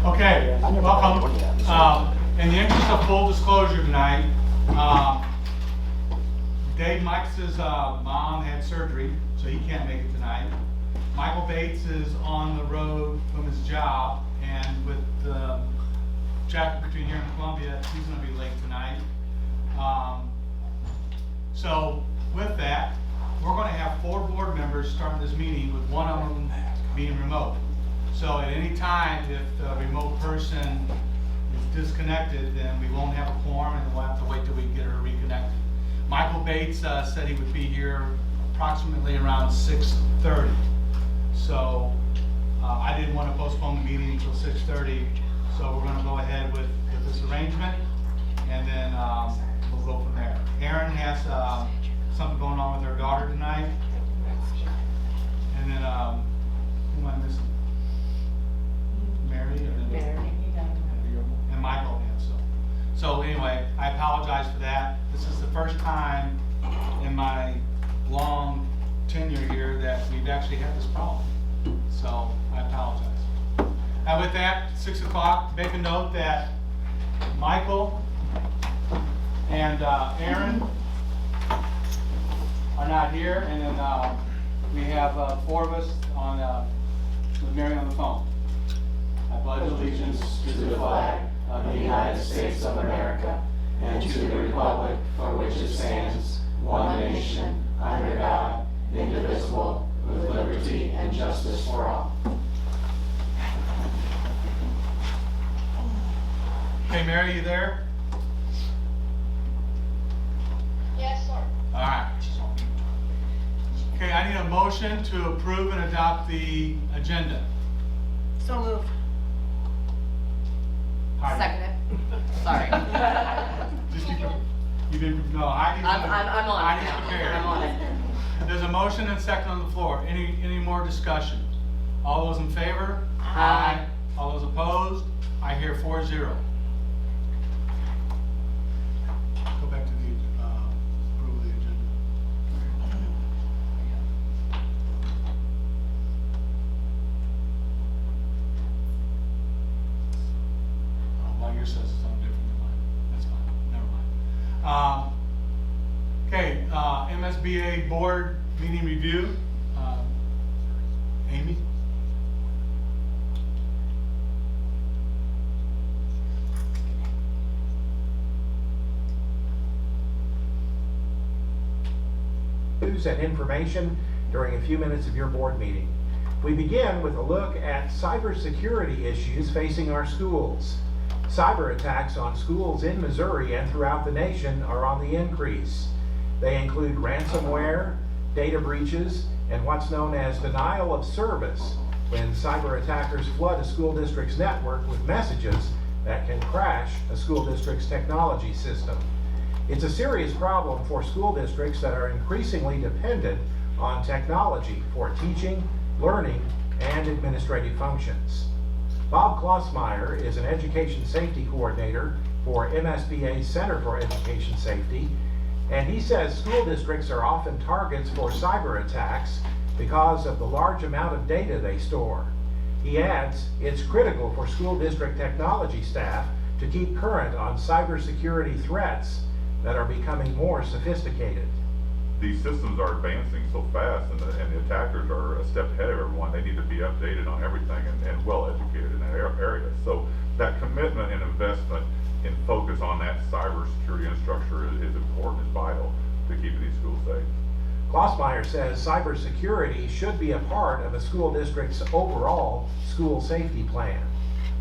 Okay, welcome. In the interest of full disclosure tonight, Dave Mikes' mom had surgery, so he can't make it tonight. Michael Bates is on the road from his job, and with traffic between here and Columbia, he's going to be late tonight. So with that, we're going to have 4 board members starting this meeting, with one of them being remote. So at any time, if the remote person is disconnected, then we won't have a quorum, and we'll have to wait till we get her reconnected. Michael Bates said he would be here approximately around 6:30. So I didn't want to postpone the meeting until 6:30. So we're going to go ahead with this arrangement, and then we'll go from there. Erin has something going on with her daughter tonight. And then, who am I missing? Mary? And Michael, yeah, so anyway, I apologize for that. This is the first time in my long tenure here that we've actually had this problem. So I apologize. And with that, 6 o'clock, make a note that Michael and Aaron are not here, and then we have 4 of us on with Mary on the phone. I pledge allegiance to the flag of the United States of America and to the republic for which it stands, one nation, under God, indivisible, with liberty and justice for all. Hey Mary, you there? Yes, sir. All right. Okay, I need a motion to approve and adopt the agenda. So moved. Heidi. Second it. Sorry. Just keep it. You didn't, no, Heidi's. I'm on it Heidi's now. prepared. I'm on it. There's a motion and second on the floor. Any more discussion? All those in favor? Aye. All those opposed? I hear 4-0. Go back to the approval of the agenda. Oh, well, yours says something different than mine. That's fine. Never mind. Okay, MSBA board meeting review. Amy? News and information during a few minutes of your board meeting. We begin with a look at cybersecurity issues facing our schools. Cyber attacks on schools in Missouri and throughout the nation are on the increase. They include ransomware, data breaches, and what's known as denial of service, when cyber attackers flood a school district's network with messages that can crash a school district's technology system. It's a serious problem for school districts that are increasingly dependent on technology for teaching, learning, and administrative functions. Bob Klossmeyer is an education safety coordinator for MSBA's Center for Education Safety, and he says school districts are often targets for cyber attacks because of the large amount of data they store. He adds, it's critical for school district technology staff to keep current on cybersecurity threats that are becoming more sophisticated. These systems are advancing so fast, and the attackers are a step ahead of everyone. They need to be updated on everything and well educated in that area. So that commitment and investment and focus on that cybersecurity infrastructure is important, is vital to keeping these schools safe. Klossmeyer says cybersecurity should be a part of a school district's overall school safety plan.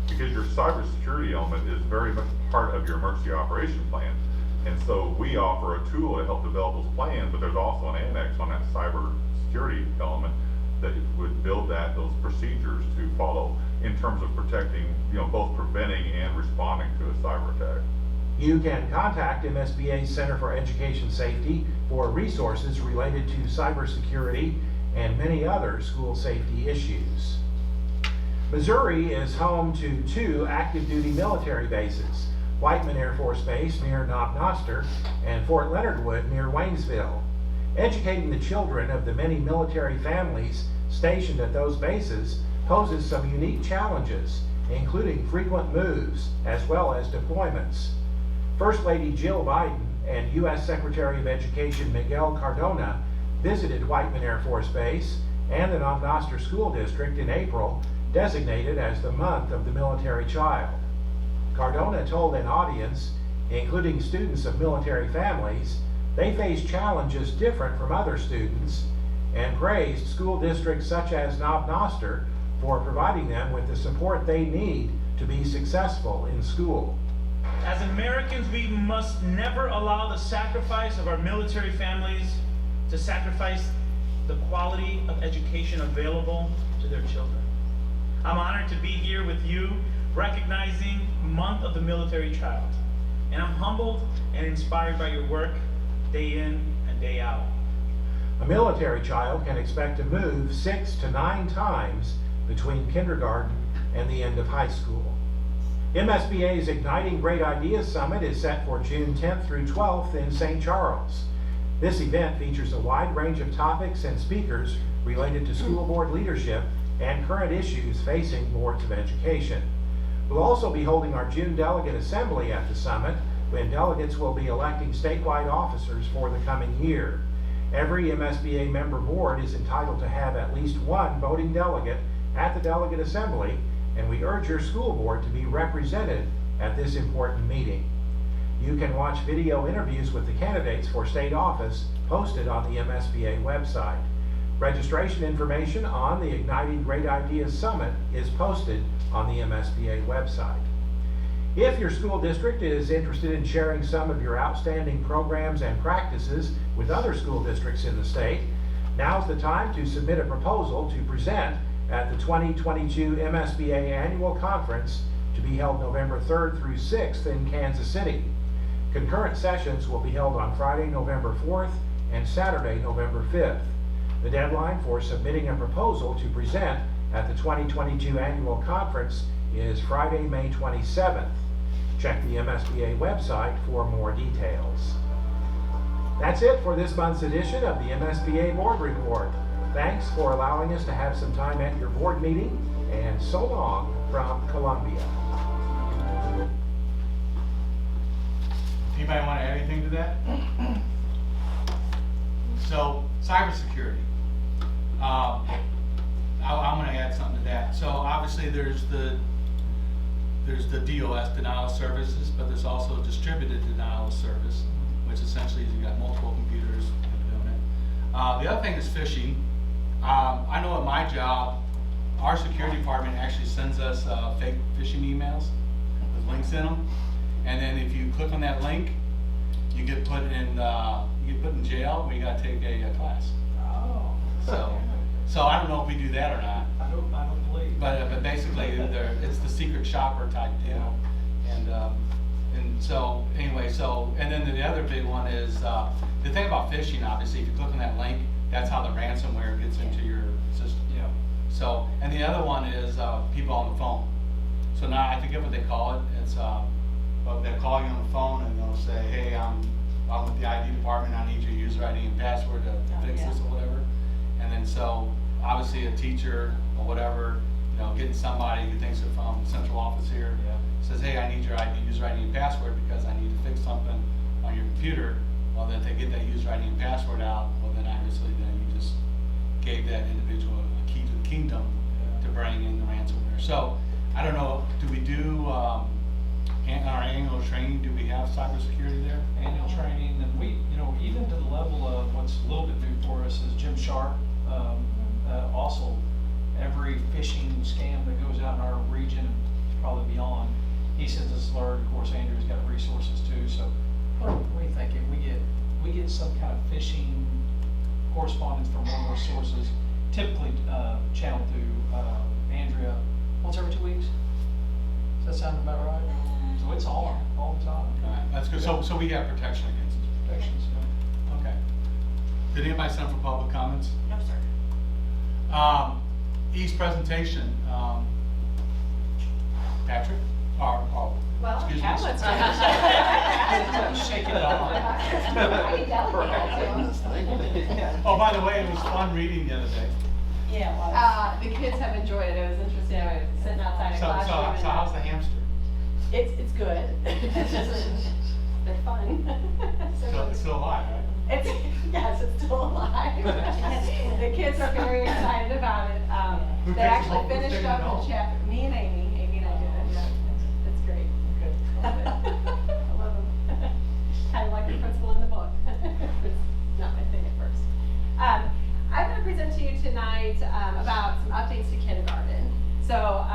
Because your cybersecurity element is very much part of your emergency operation plan. And so we offer a tool to help develop those plans, but there's also an annex on that cyber security element that would build those procedures to follow in terms of protecting, both preventing and responding to a cyber attack. You can contact MSBA's Center for Education Safety for resources related to cybersecurity and many other school safety issues. Missouri is home to 2 active duty military bases, Whiteman Air Force Base near Knob Noster and Fort Leonard Wood near Waynesville. Educating the children of the many military families stationed at those bases poses some unique challenges, including frequent moves as well as deployments. First Lady Jill Biden and U.S. Secretary of Education Miguel Cardona visited Whiteman Air Force Base and the Knob Noster School District in April, designated as the month of the military child. Cardona told an audience, including students of military families, they face challenges different from other students, and praised school districts such as Knob Noster for providing them with the support they need to be successful in school. As Americans, we must never allow the sacrifice of our military families to sacrifice the quality of education available to their children. I'm honored to be here with you, recognizing Month of the Military Child. And I'm humbled and inspired by your work day in and day out. A military child can expect to move 6 to 9 times between kindergarten and the end of high school. MSBA's Igniting Great Ideas Summit is set for June 10th through 12th in St. Charles. This event features a wide range of topics and speakers related to school board leadership and current issues facing boards of education. We'll also be holding our June Delegate Assembly at the summit, when delegates will be electing statewide officers for the coming year. Every MSBA member board is entitled to have at least one voting delegate at the Delegate Assembly, and we urge your school board to be represented at this important meeting. You can watch video interviews with the candidates for state office posted on the MSBA website. Registration information on the Igniting Great Ideas Summit is posted on the MSBA website. If your school district is interested in sharing some of your outstanding programs and practices with other school districts in the state, now's the time to submit a proposal to present at the 2022 MSBA Annual Conference to be held November 3rd through 6th in Kansas City. Concurrent sessions will be held on Friday, November 4th and Saturday, November 5th. The deadline for submitting a proposal to present at the 2022 Annual Conference is Friday, May 27th. Check the MSBA website for more details. That's it for this month's edition of the MSBA Board Report. Thanks for allowing us to have some time at your board meeting, and so long from Columbia. Anybody want to add anything to that? So, cybersecurity. I'm going to add something to that. So obviously there's the DOS, denial of services, but there's also distributed denial of service, which essentially is you've got multiple computers doing it. The other thing is phishing. I know at my job, our security department actually sends us fake phishing emails with links in them, and then if you click on that link, you get put in jail. We got to take a class. Oh. So I don't know if we do that or not. I don't believe. But basically, it's the secret shopper type deal. And so anyway, and then the other big one is the thing about phishing. Obviously, if you click on that link, that's how the ransomware gets into your system. Yeah. So, and the other one is people on the phone. So now I forget what they call it. It's but they'll call you on the phone and they'll say, hey, I'm with the ID department. I need your user ID and password to fix this or whatever. And then so obviously a teacher or whatever, getting somebody who thinks they're from central office here, says, hey, I need your user ID and password because I need to fix something on your computer. Well, then if they get that user ID and password out, well then obviously then you just gave that individual a key to the kingdom to bring in the ransomware. So I don't know, do we do our annual training, do we have cybersecurity there? Annual training, and we, even to the level of what's a little bit new for us is Jim Sharp. Also, every phishing scam that goes out in our region, probably beyond, he sends us alert. Of course, Andrew's got resources too. So, what are we thinking? We get some kind of phishing correspondence from one of our sources, typically channeled through Andrea once every 2 weeks. Does that sound about right? So it's on all the time. All right, that's good. So we have protection against it. Protections. Okay. Did anybody send for public comments? No, sir. East presentation, Patrick? Well, Excuse me. Hamlet's Shake it off. I can delegate that to him. Oh, by the way, it was fun reading the other day. Yeah, it was. The kids have enjoyed it. It was interesting. I was sitting outside a So classroom. so how's the hamster? It's good. They're fun. It's still alive, right? Yes, it's still alive. The kids are very excited about it. Who They takes actually it home? Who's finished taking up it the home? chapter. Me and Amy. Amy and I did it. Yeah, it's great. Okay. Love it. I love them. Kind of like the principal in the book. It's not my thing at first. I'm going to present to you tonight about some updates to kindergarten. So,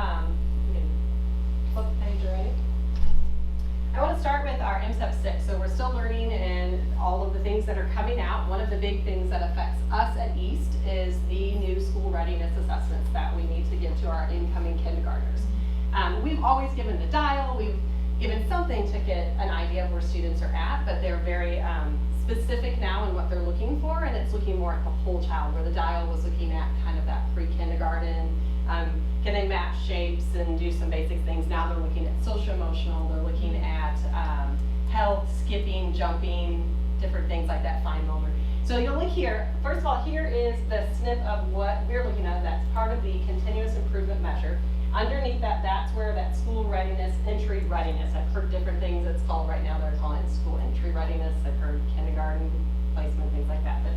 you can flip the page already. I want to start with our MSEP 6. So we're still learning and all of the things that are coming out. One of the big things that affects us at East is the new school readiness assessments that we need to give to our incoming kindergartners. We've always given the dial, we've given something to get an idea of where students are at, but they're very specific now in what they're looking for, and it's looking more at the whole child, where the dial was looking at kind of that pre-kindergarten. Can they map shapes and do some basic things? Now they're looking at social-emotional, they're looking at health, skipping, jumping, different things like that, fine motor. So you'll look here, first of all, here is the snip of what we're looking at. That's part of the continuous improvement measure. Underneath that, that's where that school readiness, entry readiness, I've heard different things it's called right now. They're calling it school entry readiness. I've heard kindergarten placement, things like that. But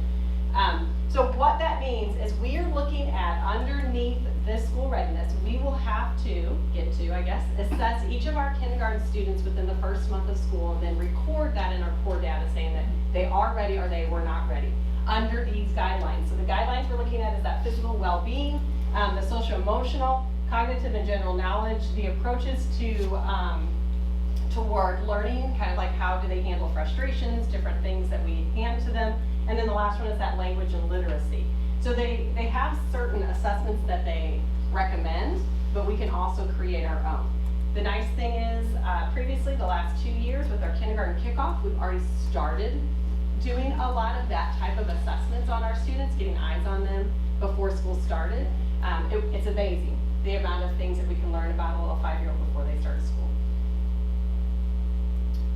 so what that means is we are looking at underneath this school readiness, we will have to get to, I guess, assess each of our kindergarten students within the first month of school and then record that in our core data saying that they are ready or they were not ready under these guidelines. So the guidelines we're looking at is that physical well-being, the social-emotional, cognitive and general knowledge, the approaches to toward learning, kind of like how do they handle frustrations, different things that we hand to them. And then the last one is that language and literacy. So they have certain assessments that they recommend, but we can also create our own. The nice thing is, previously, the last 2 years with our kindergarten kickoff, we've already started doing a lot of that type of assessments on our students, getting eyes on them before school started. It's amazing, the amount of things that we can learn about a little 5-year-old before they start school.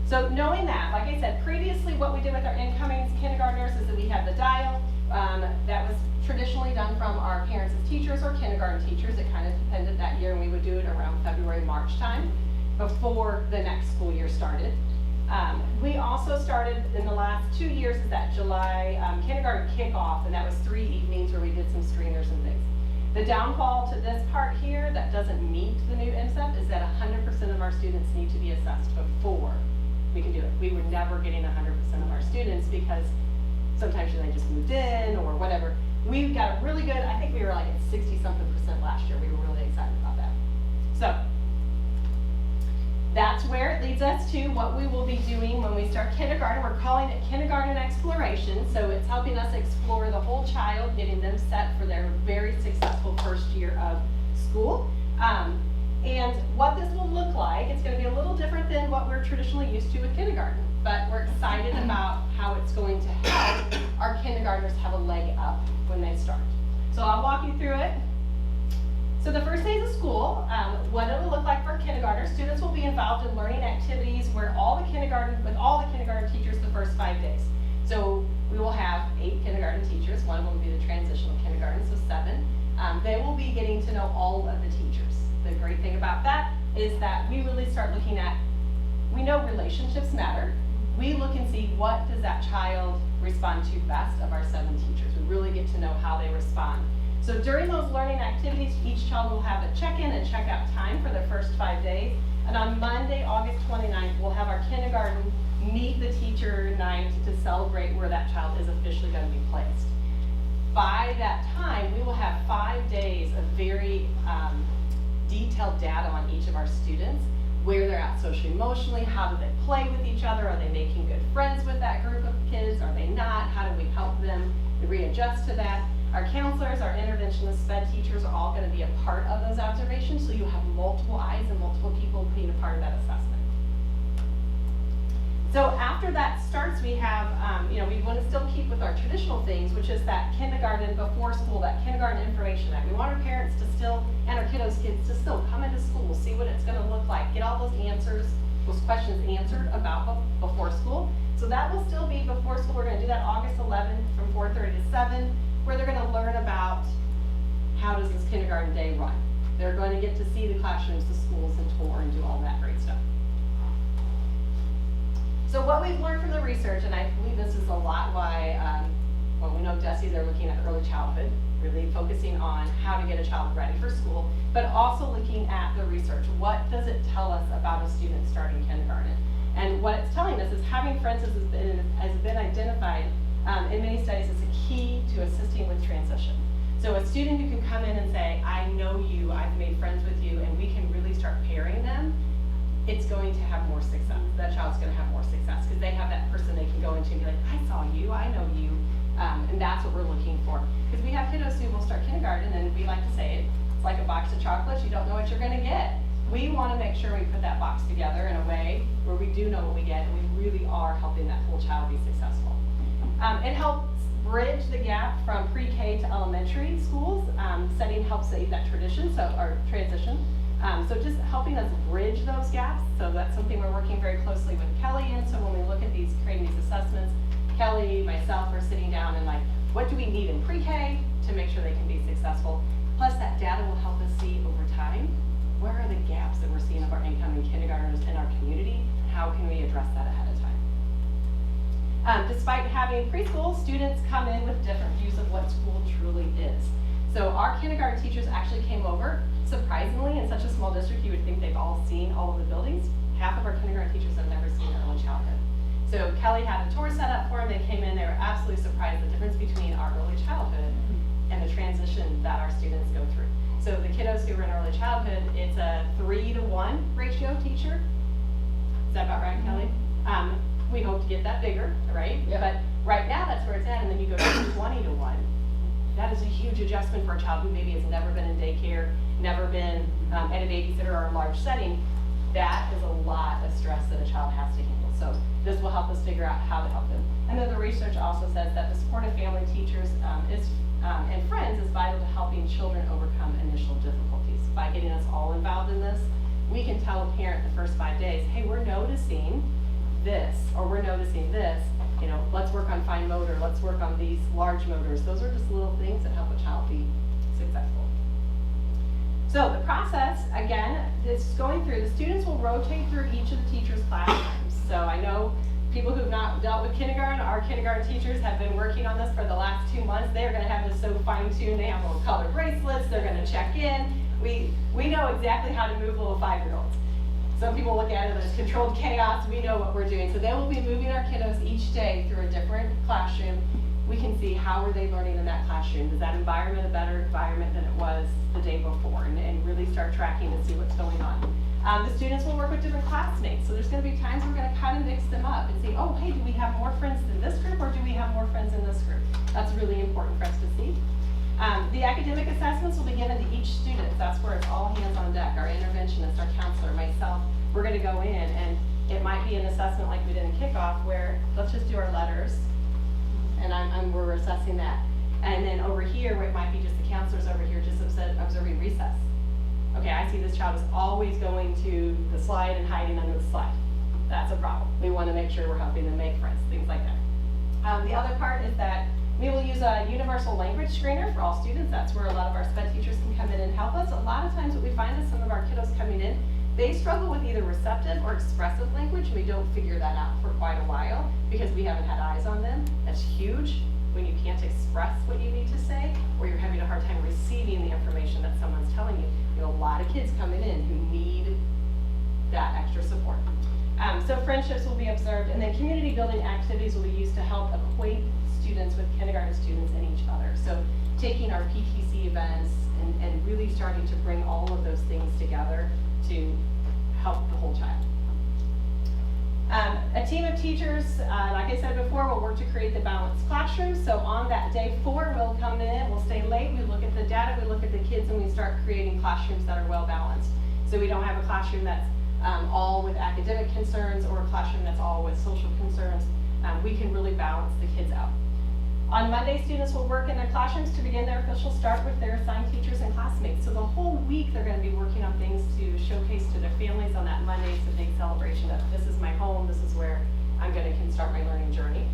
So knowing that, like I said, previously what we did with our incoming kindergartners is that we had the dial. That was traditionally done from our parents as teachers or kindergarten teachers. It kind of depended that year, and we would do it around February, March time before the next school year started. We also started in the last 2 years is that July kindergarten kickoff, and that was 3 evenings where we did some screeners and things. The downfall to this part here that doesn't meet the new MSEP is that 100% of our students need to be assessed before we can do it. We were never getting 100% of our students because sometimes they just moved in or whatever. We got a really good, I think we were like at 60-something% last year. We were really excited about that. So that's where it leads us to what we will be doing when we start kindergarten. We're calling it kindergarten exploration. So it's helping us explore the whole child, getting them set for their very successful first year of school. And what this will look like, it's going to be a little different than what we're traditionally used to with kindergarten, but we're excited about how it's going to help our kindergartners have a leg up when they start. So I'll walk you through it. So the first days of school, what it will look like for kindergartners, students will be involved in learning activities with all the kindergarten teachers the first 5 days. So we will have 8 kindergarten teachers. One of them will be the transitional kindergarten, so 7. They will be getting to know all of the teachers. The great thing about that is that we really start looking at, we know relationships matter. We look and see what does that child respond to best of our 7 teachers. We really get to know how they respond. So during those learning activities, each child will have a check-in and check-out time for their first 5 days. And on Monday, August 29th, we'll have our kindergarten meet the teacher night to celebrate where that child is officially going to be placed. By that time, we will have 5 days of very detailed data on each of our students, where they're at socially, emotionally, how do they play with each other, are they making good friends with that group of kids, are they not, how do we help them readjust to that. Our counselors, our interventionist sped teachers are all going to be a part of those observations, so you have multiple eyes and multiple people being a part of that assessment. So after that starts, we have, we want to still keep with our traditional things, which is that kindergarten before school, that kindergarten information act. We want our parents to still, and our kiddos' kids to still come into school, see what it's going to look like, get all those answers, those questions answered about before school. So that will still be before school. We're going to do that August 11th from 4:30 to 7, where they're going to learn about how does this kindergarten day run? They're going to get to see the classrooms, the schools, and tour and do all that great stuff. So what we've learned from the research, and I believe this is a lot why, well, we know DESE, they're looking at early childhood, really focusing on how to get a child ready for school, but also looking at the research. What does it tell us about a student starting kindergarten? And what it's telling us is having friends has been identified in many studies as a key to assisting with transition. So a student who can come in and say, I know you, I've made friends with you, and we can really start pairing them, it's going to have more success. That child's going to have more success because they have that person they can go into and be like, I saw you, I know you, and that's what we're looking for. Because we have kiddos who will start kindergarten, and we like to say it, it's like a box of chocolates, you don't know what you're going to get. We want to make sure we put that box together in a way where we do know what we get, and we really are helping that whole child be successful. It helps bridge the gap from pre-K to elementary schools. Setting helps save that transition. So just helping us bridge those gaps. So that's something we're working very closely with Kelly in. So when we look at creating these assessments, Kelly, myself are sitting down and like, what do we need in pre-K to make sure they can be successful? Plus that data will help us see over time, where are the gaps that we're seeing of our incoming kindergartners in our community? How can we address that ahead of time? Despite having preschool, students come in with different views of what school truly is. So our kindergarten teachers actually came over. Surprisingly, in such a small district, you would think they've all seen all of the buildings. Half of our kindergarten teachers have never seen early childhood. So Kelly had a tour set up for them. They came in, they were absolutely surprised the difference between our early childhood and the transition that our students go through. So the kiddos who are in early childhood, it's a 3-to-1 ratio teacher. Is that about right, Kelly? We hope to get that bigger, right? Yeah. But right now that's where it's at, and then you go to 20-to-1. That is a huge adjustment for a child who maybe has never been in daycare, never been at a babysitter or a large setting. That is a lot of stress that a child has to handle. So this will help us figure out how to help them. And then the research also says that the support of family, teachers, and friends is vital to helping children overcome initial difficulties. By getting us all involved in this, we can tell a parent the first 5 days, hey, we're noticing this, or we're noticing this, you know, let's work on fine motor, let's work on these large motors. Those are just little things that help a child be successful. So the process, again, is going through, the students will rotate through each of the teachers' classrooms. So I know people who've not dealt with kindergarten, our kindergarten teachers have been working on this for the last 2 months. They're gonna have this so fine-tuned, they have little color bracelets, they're gonna check in. We know exactly how to move little 5-year-olds. Some people look at it as controlled chaos. We know what we're doing. So they will be moving our kiddos each day through a different classroom. We can see how are they learning in that classroom. Is that environment a better environment than it was the day before? And really start tracking to see what's going on. The students will work with different classmates. So there's going to be times we're going to kind of mix them up and see, oh, hey, do we have more friends in this group or do we have more friends in this group? That's really important for us to see. The academic assessments will be given to each student. That's where it's all hands on deck. Our interventionist, our counselor, myself, we're going to go in, and it might be an assessment like we did in kickoff where let's just do our letters, and we're assessing that. And then over here, where it might be just the counselors over here just observing recess. Okay, I see this child is always going to the slide and hiding under the slide. That's a problem. We want to make sure we're helping them make friends, things like that. The other part is that we will use a universal language screener for all students. That's where a lot of our SPED teachers can come in and help us. A lot of times what we find is some of our kiddos coming in, they struggle with either receptive or expressive language. We don't figure that out for quite a while because we haven't had eyes on them. That's huge when you can't express what you need to say, or you're having a hard time receiving the information that someone's telling you. You know, a lot of kids coming in who need that extra support. So friendships will be observed, and then community building activities will be used to help acquaint students with kindergarten students and each other. So taking our PTC events and really starting to bring all of those things together to help the whole child. A team of teachers, like I said before, will work to create the balanced classroom. So on that day 4, we'll come in, we'll stay late, we look at the data, we look at the kids, and we start creating classrooms that are well balanced. So we don't have a classroom that's all with academic concerns or a classroom that's all with social concerns. We can really balance the kids out. On Monday, students will work in their classrooms to begin their official start with their assigned teachers and classmates. So the whole week they're going to be working on things to showcase to their families. On that Monday, it's a big celebration of this is my home, this is where I'm going to start my learning journey.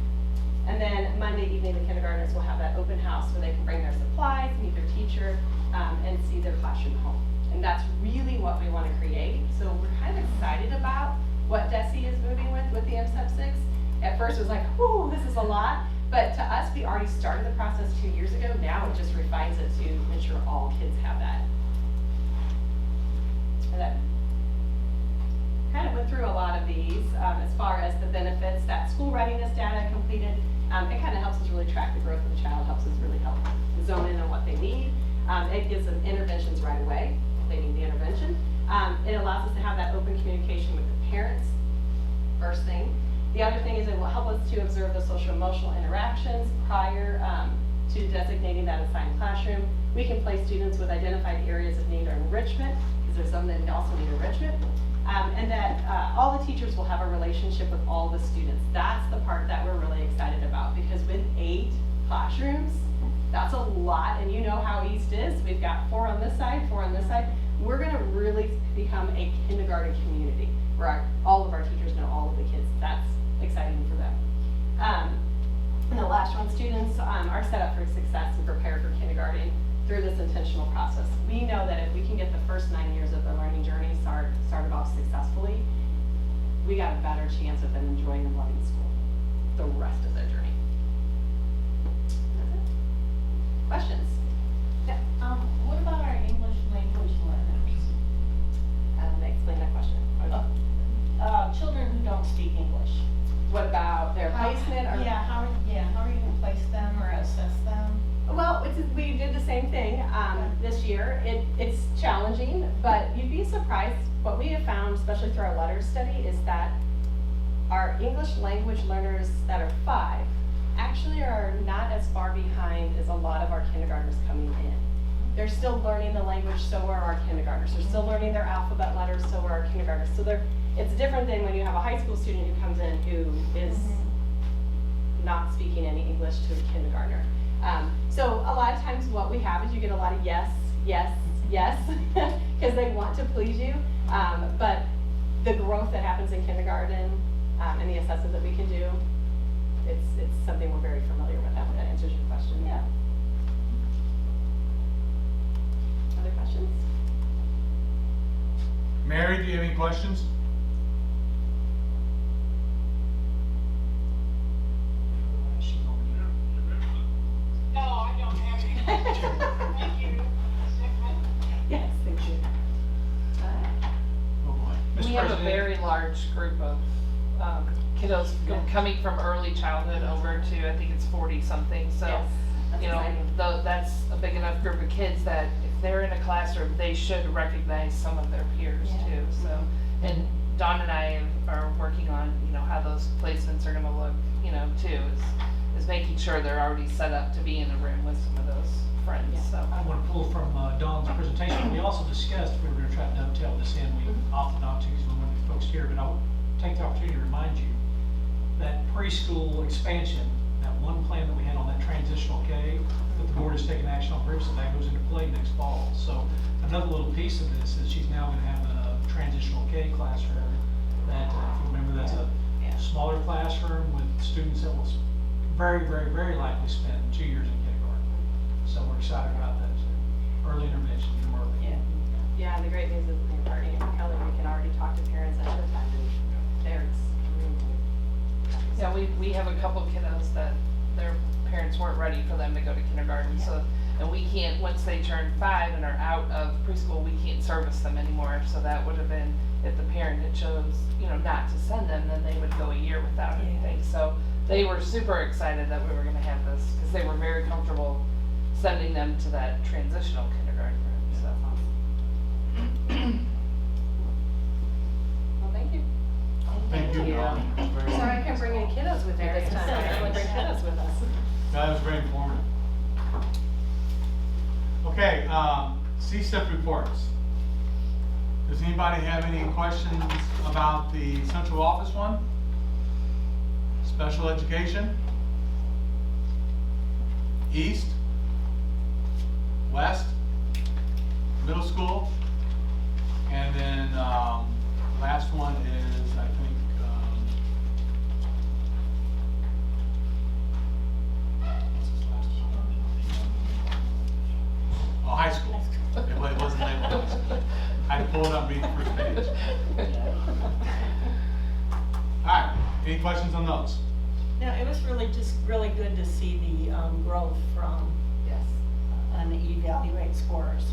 And then Monday evening, the kindergartners will have that open house where they can bring their supplies, meet their teacher, and see their classroom home. And that's really what we want to create. So we're kind of excited about what DESE is moving with the M-Sub 6. At first it was like, whoo, this is a lot. But to us, we already started the process 2 years ago. Now it just refines it to ensure all kids have that. And that kind of went through a lot of these as far as the benefits. That school readiness data completed, it kind of helps us really track the growth of the child, helps us really help zone in on what they need. It gives them interventions right away if they need the intervention. It allows us to have that open communication with the parents, first thing. The other thing is it will help us to observe the social emotional interactions prior to designating that assigned classroom. We can place students with identified areas of need or enrichment, because there's some that also need enrichment. And that all the teachers will have a relationship with all the students. That's the part that we're really excited about, because with 8 classrooms, that's a lot, and you know how East is. We've got 4 on this side, 4 on this side. We're gonna really become a kindergarten community, where all of our teachers know all of the kids. That's exciting for them. And the last one, students are set up for success and prepared for kindergarten through this intentional process. We know that if we can get the first 9 years of their learning journey started off successfully, we got a better chance of them enjoying and loving school the rest of their journey. That's it. Questions? Yeah. What about our English language learners? Explain that question. Children who don't speak English. What about their placement? Or How are you gonna place them or assess them? Well, we did the same thing this year. It's challenging, but you'd be surprised. What we have found, especially through our letters study, is that our English language learners that are 5 actually are not as far behind as a lot of our kindergartners coming in. They're still learning the language, so are our kindergartners. They're still learning their alphabet letters, so are our kindergartners. So it's different than when you have a high school student who comes in who is not speaking any English to a kindergartner. So a lot of times what we have is you get a lot of yes, yes, yes, because they want to please you. But the growth that happens in kindergarten and the assessment that we can do, it's something we're very familiar with. I hope that answers your question. Yeah. Other questions? Mary, do you have any questions? No, I don't have any. Thank you, Ms. Hickman. Yes, thank you. Oh boy. We Mr. have a President? very large group of kiddos coming from early childhood over to, I think it's 40 something, so, Yes, that's you know, exciting. that's a big enough group of kids that if they're in a classroom, they should recognize some of their peers too, so. And Dawn and I are working on, you know, how those placements are gonna look, you know, too, is making sure they're already set up to be in a room with some of those friends, so. I want to pull from Dawn's presentation. We also discussed, we were going to try to dovetail this in. We often not to because we want the folks here, but I'll take the opportunity to remind you that preschool expansion, that one plan that we had on that transitional K, that the board has taken action on previously, that goes into play next fall. So another little piece of this is she's now going to have a transitional K classroom that, if you remember, that's a smaller classroom with students that will very, very, very likely spend 2 years in kindergarten. So we're excited about that too. Early intervention from early. Yeah. Yeah, the great news is when you're already in Kelly, we can already talk to parents ahead of time, and they're extremely. Yeah, we have a couple kiddos that their parents weren't ready for them to go to kindergarten, so, and we can't, once they turn 5 and are out of preschool, we can't service them anymore, so that would have been, if the parent had chose, you know, not to send them, then they would go a year without anything, so they were super excited that we were gonna have this, because they were very comfortable sending them to that transitional kindergarten room, so. Well, thank you. Thank you, Dawn. Very- Sorry I couldn't bring any kiddos with me this time. I normally bring kiddos with us. That was very informative. Okay, CSIP reports. Does anybody have any questions about the central office one? Special education? East? West? Middle school? And then, last one is, I think, what's this last one? Oh, high school. Alright, any questions on those? No, it was really good to see the growth from Yes. on the evaluate scores.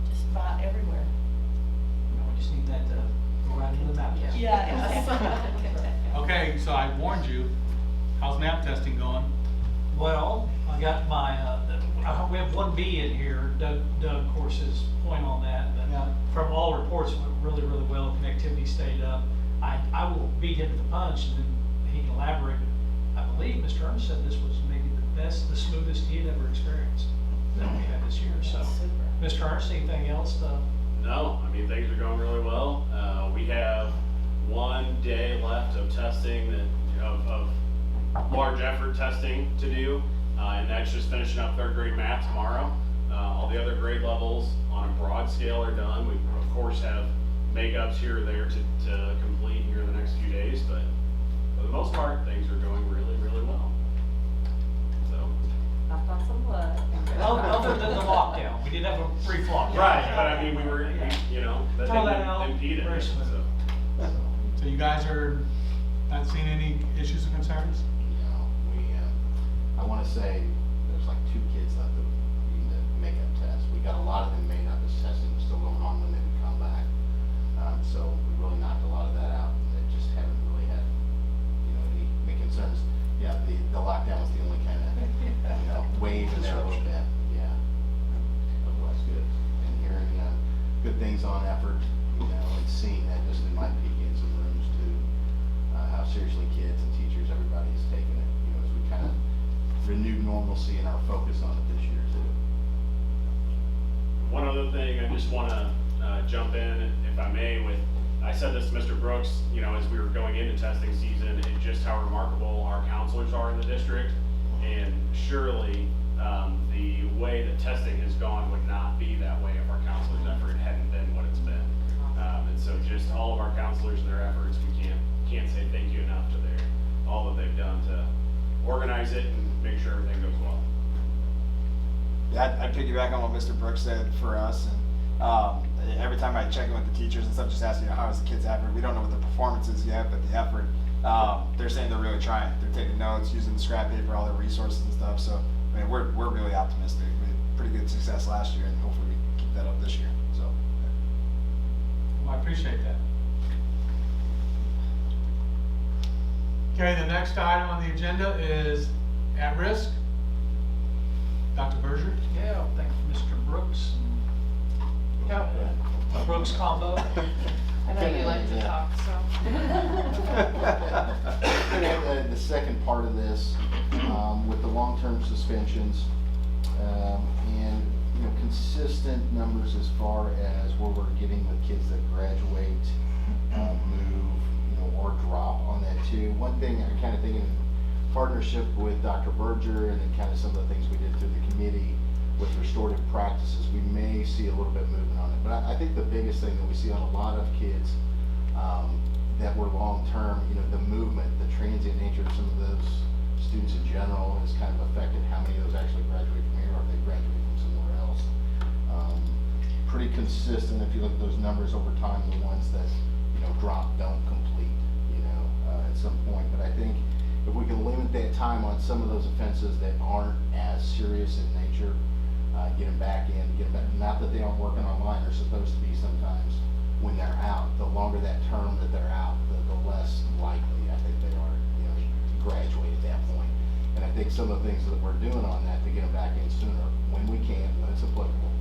Just about everywhere. We just need that to go right into the map test. Yeah. Okay, so I warned you, how's map testing going? Well, I got my, we have 1B in here, Doug, of course, is point on that, but Yeah. from all reports, it went really, really well, connectivity stayed up. I will beat him to the punch, and then he can elaborate. I believe Mr. Ernst said this was maybe the best, the smoothest he had ever experienced that we had this year, so. Super. Mr. Ernst, anything else to? No, I mean, things are going really well. We have 1 day left of testing of large effort testing to do, and that's just finishing up 3rd grade math tomorrow. All the other grade levels on a broad scale are done. We of course have makeups here or there to complete here in the next few days, but for the most part, things are going really, really well. So. Knock on some wood. Other than the lockdown, we did have a brief lockdown. Right, but I mean, that Throw that out, didn't impede it, very smooth. so. So you guys are not seeing any issues or concerns? I want to say there's like 2 kids left that need the makeup test. We got a lot of them made up as testing was still going on when they would come back. So we really knocked a lot of that out. They just haven't really had, any concerns. Yeah, the lockdown was the only kind of, wave in there a little bit. Yeah. Otherwise good. And hearing, good things on effort, and seeing that just in my peeking in some rooms too, how seriously kids and teachers, everybody is taking it, as we kind of renewed normalcy and our focus on it this year too. One other thing, I just want to jump in, if I may, I said this to Mr. Brooks, as we were going into testing season, and just how remarkable our counselors are in the district. And surely, the way that testing has gone would not be that way if our counselors' effort hadn't been what it's been. And so just all of our counselors and their efforts, we can't say thank you enough to all that they've done to organize it and make sure everything goes well. Yeah, I'd piggyback on what Mr. Brooks said for us, and every time I check in with the teachers and stuff, just asking, how is the kids' effort? We don't know what the performance is yet, but the effort, they're saying they're really trying. They're taking notes, using the scrap paper, all their resources and stuff. So, I mean, we're really optimistic. We had pretty good success last year, and hopefully we can keep that up this year. So, Well, I appreciate that. Okay, the next item on the agenda is at risk. Dr. Berger? Yeah, thank you, Mr. Brooks. Brooks combo. I know you like to talk, so. The second part of this, with the long-term suspensions, and, consistent numbers as far as where we're getting with kids that graduate, move, or drop on that too. One thing I kind of think in partnership with Dr. Berger and then kind of some of the things we did through the committee with restorative practices, we may see a little bit movement on it. But I think the biggest thing that we see on a lot of kids that were long-term, the movement, the transient nature of some of those students in general has kind of affected how many of those actually graduate from here or if they graduate from somewhere else. Pretty consistent if you look at those numbers over time, the ones that, drop don't complete, at some point. But I think if we can limit that time on some of those offenses that aren't as serious in nature, get them back in, not that they aren't working online, they're supposed to be sometimes when they're out. The longer that term that they're out, the less likely I think they are, to graduate at that point. And I think some of the things that we're doing on that to get them back in sooner, when we can, when it's applicable,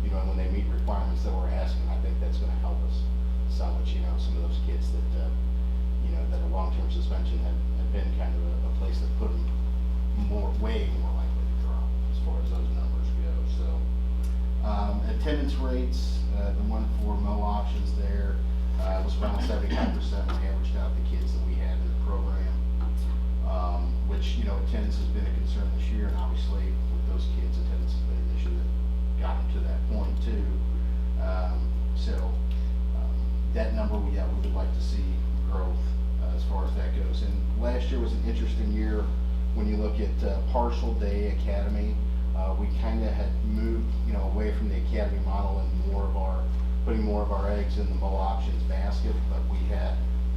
and when they meet requirements that we're asking, I think that's going to help us so much. Some of those kids that, that a long-term suspension had been kind of a place that put them way more likely to drop as far as those numbers go. So attendance rates, the one for Mo options there was around 75% when we averaged out the kids that we had in the program, which attendance has been a concern this year, and obviously with those kids, attendance has been an issue that got them to that point too. That number, we would like to see growth as far as that goes. And last year was an interesting year when you look at partial day academy. We kind of had moved, away from the academy model, and more of our putting more of our eggs in the Mo Options basket, but we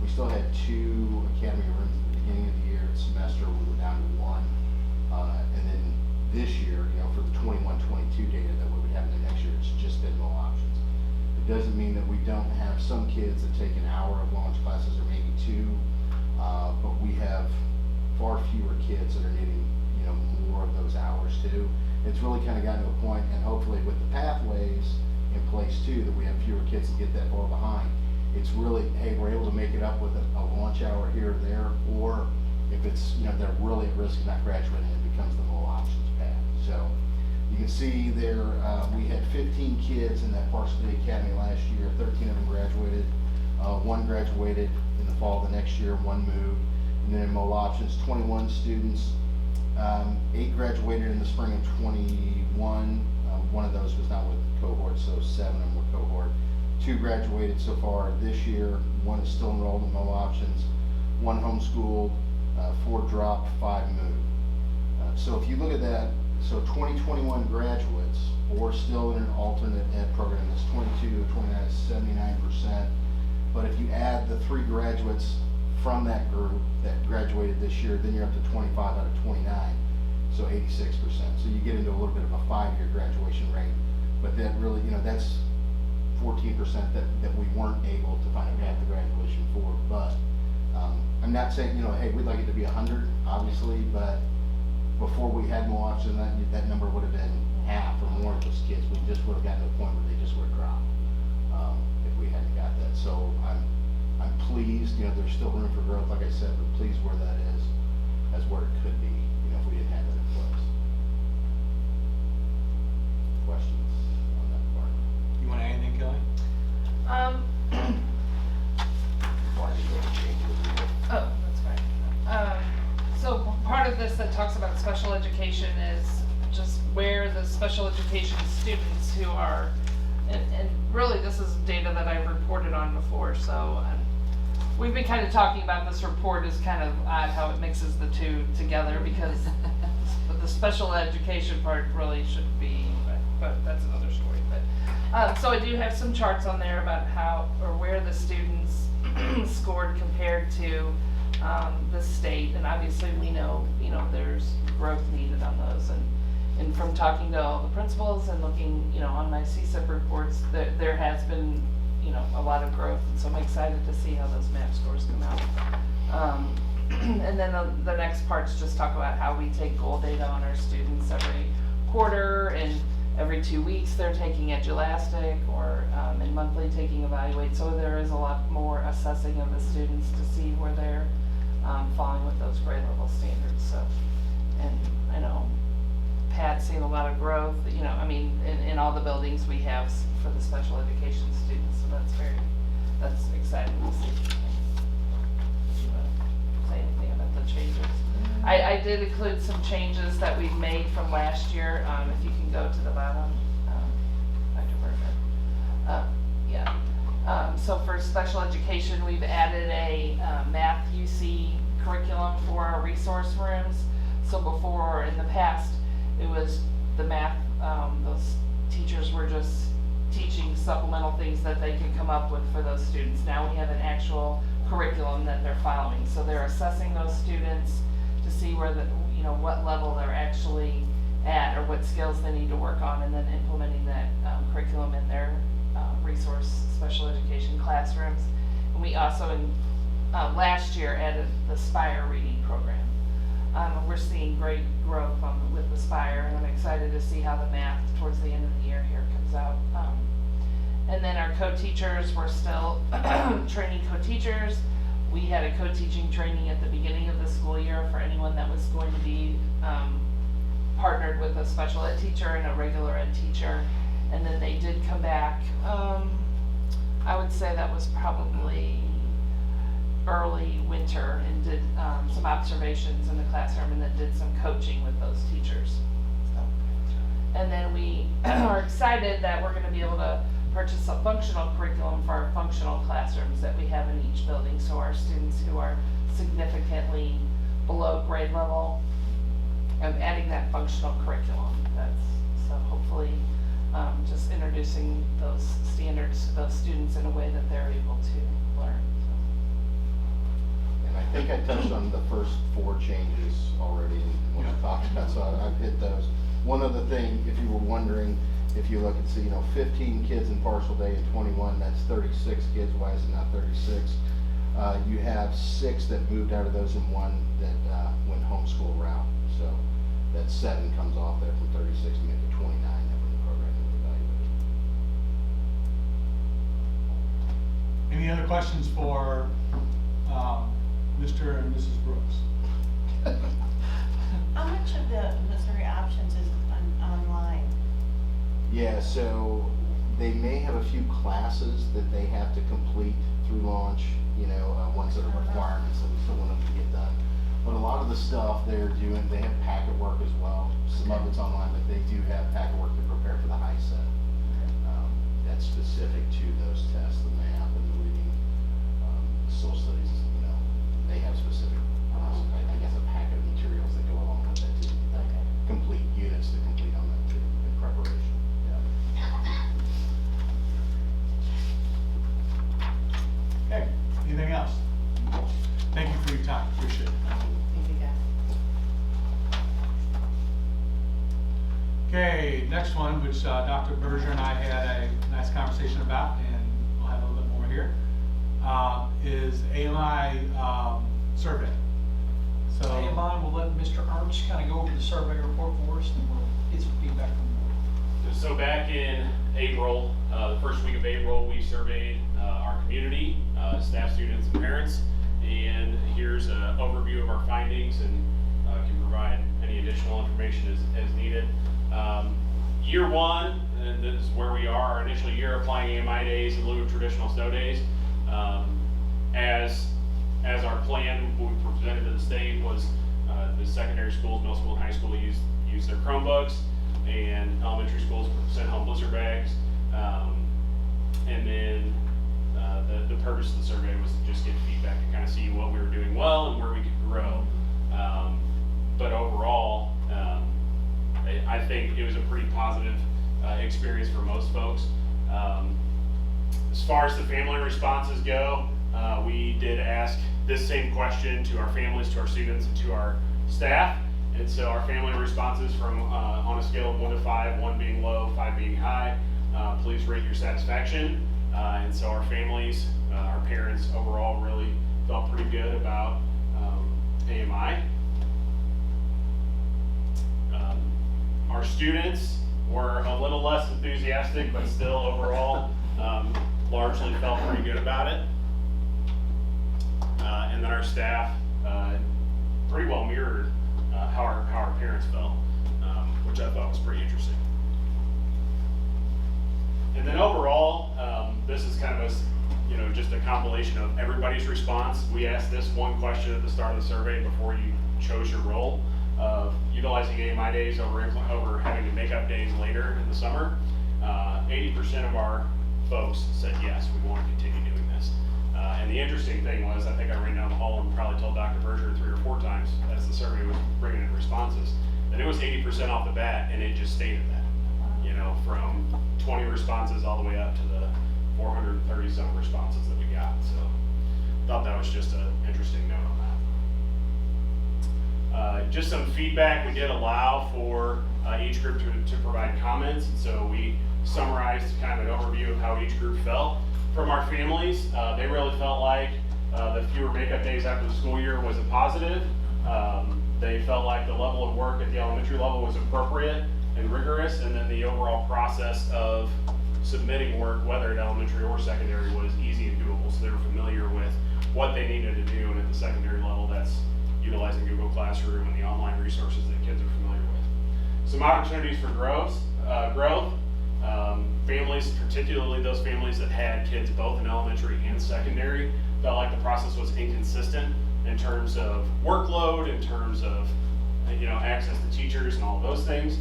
still had 2 academy rooms at the beginning of the year. Semester, we were down to 1. And then this year, for the 21-22 data that we would have in the next year, it's just been Mo Options. It doesn't mean that we don't have some kids that take an hour of launch classes or maybe 2, but we have far fewer kids that are needing, more of those hours too. It's really kind of gotten to a point, and hopefully with the pathways in place too, that we have fewer kids that get that far behind. It's really, hey, we're able to make it up with a launch hour here or there, or if it's, they're really at risk of not graduating, it becomes the Mo Options path. So you can see there, we had 15 kids in that Park City Academy last year. 13 of them graduated. 1 graduated in the fall of the next year, 1 moved. And then in Mo Options, 21 students. 8 graduated in the spring of 21. One of those was not with cohort, so 7 of them were cohort. 2 graduated so far this year. 1 is still enrolled in Mo Options. 1 homeschooled. 4 dropped. 5 moved. So if you look at that, so 2021 graduates, or still in an alternate ed program, that's 22 to 29, is 79%. But if you add the 3 graduates from that group that graduated this year, then you're up to 25 out of 29, so 86%. So you get into a little bit of a 5-year graduation rate, but that really, that's 14% that we weren't able to find a path to graduation for. But I'm not saying, hey, we'd like it to be 100, obviously, but before we had more options, that number would have been half or more of those kids. We just would have gotten to a point where they just would have dropped if we hadn't got that. So I'm pleased, there's still room for growth, like I said, but pleased where that is as where it could be, if we didn't have that in place. Questions on that part? You want to add anything, Kelly? Oh, that's fine. So part of this that talks about special education is just where the special education students who are, and really this is data that I've reported on before, so we've been kind of talking about this report is kind of odd how it mixes the two together, because the special education part really should be, but that's another story. But so I do have some charts on there about how or where the students scored compared to the state, and obviously we know there's growth needed on those, and from talking to all the principals and looking on my CSIP reports, there has been a lot of growth, and so I'm excited to see how those math scores come out. And then the next parts just talk about how we take goal data on our students every quarter, and every 2 weeks they're taking Edulastic, or in monthly taking Evaluate. So there is a lot more assessing of the students to see where they're falling with those grade level standards. So, and I know Pat's seen a lot of growth, in all the buildings we have for the special education students. So that's exciting to see. Do you want to say anything about the changes? I did include some changes that we've made from last year. If you can go to the bottom, Dr. Berger. So for special education, we've added a math UC curriculum for our resource rooms. So before, in the past, it was the math, those teachers were just teaching supplemental things that they could come up with for those students. Now we have an actual curriculum that they're following. So they're assessing those students to see where what level they're actually at, or what skills they need to work on, and then implementing that curriculum in their resource special education classrooms. And we also last year added the SPIRE reading program. We're seeing great growth with the SPIRE, and I'm excited to see how the math towards the end of the year here comes out. And then our co-teachers, we're still training co-teachers. We had a co-teaching training at the beginning of the school year for anyone that was going to be partnered with a special ed teacher and a regular ed teacher. And then they did come back, I would say that was probably early winter, and did some observations in the classroom, and then did some coaching with those teachers. And then we are excited that we're going to be able to purchase a functional curriculum for our functional classrooms that we have in each building. So our students who are significantly below grade level, adding that functional curriculum. So hopefully just introducing those standards to those students in a way that they're able to learn. And I think I touched on the first 4 changes already in what you talked about, so I've hit those. One other thing, if you were wondering, if you look and see, 15 kids in partial day and 21, that's 36 kids. Why is it not 36? You have 6 that moved out of those and 1 that went homeschool route. So that 7 comes off there from 36 to make it 29 that were in the program that we evaluated. Any other questions for Mr. and Mrs. Brooks? How much of the Missouri options is online? Yeah, so they may have a few classes that they have to complete through launch, ones that are requirements that we still want them to get done. But a lot of the stuff they're doing, they have packet work as well. Some of it's online, but they do have packet work to prepare for the high set. That's specific to those tests, the math and the reading, social studies, they have specific, I guess, a packet of materials that go along with that too. Complete units to complete on that too, in preparation. Okay, anything else? Thank you for your time, appreciate it. Thank you, guys. Okay, next one, which Dr. Berger and I had a nice conversation about, and we'll have a little bit more here, is AMI survey. So AMI, we'll let Mr. Ernst kind of go over the survey report for us, and we'll get some feedback from you. So back in April, the first week of April, we surveyed our community, staff, students, and parents. And here's an overview of our findings, and can provide any additional information as needed. Year 1, and this is where we are, our initial year applying AMI days in lieu of traditional snow days. As our plan, what we presented to the state was the secondary schools, middle school and high school use their Chromebooks, and elementary schools sent home blizzard bags. And then the purpose of the survey was to just get feedback and kind of see what we were doing well and where we could grow. But overall, I think it was a pretty positive experience for most folks. As far as the family responses go, we did ask this same question to our families, to our students, and to our staff. And so our family responses from on a scale of 1 to 5, 1 being low, 5 being high, please rate your satisfaction. And so our families, our parents overall really felt pretty good about AMI. Our students were a little less enthusiastic, but still overall largely felt pretty good about it. And then our staff pretty well mirrored how our parents felt, which I thought was pretty interesting. And then overall, this is kind of just a compilation of everybody's response. We asked this one question at the start of the survey before you chose your role of utilizing AMI days over having to make up days later in the summer. 80% of our folks said yes, we want to continue doing this. And the interesting thing was, I think I ran down the hall and probably told Dr. Berger 3 or 4 times as the survey was bringing in responses, that it was 80% off the bat, and it just stayed at that. From 20 responses all the way up to the 430-some responses that we got. So thought that was just an interesting note on that. Just some feedback. We did allow for each group to provide comments, and so we summarized kind of an overview of how each group felt. From our families, they really felt like the fewer makeup days after the school year was a positive. They felt like the level of work at the elementary level was appropriate and rigorous, and then the overall process of submitting work, whether at elementary or secondary, was easy and doable. So they were familiar with what they needed to do, and at the secondary level, that's utilizing Google Classroom and the online resources that kids are familiar with. Some opportunities for growth. Families, particularly those families that had kids both in elementary and secondary, felt like the process was inconsistent in terms of workload, in terms of access to teachers and all of those things.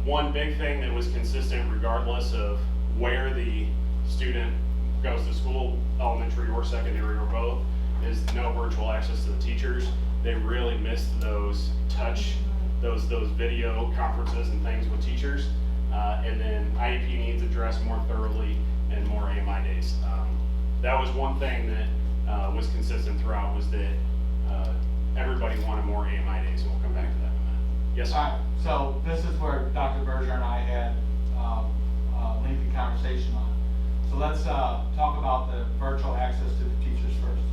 One big thing that was consistent regardless of where the student goes to school, elementary or secondary or both, is no virtual access to the teachers. They really missed those video conferences and things with teachers. and then IEP needs addressed more thoroughly and more AMI days. That was one thing that was consistent throughout, was that everybody wanted more AMI days, and we'll come back to that in a minute. Yes, All sir? right, so this is where Dr. Berger and I had a lengthy conversation on. So let's talk about the virtual access to the teachers first.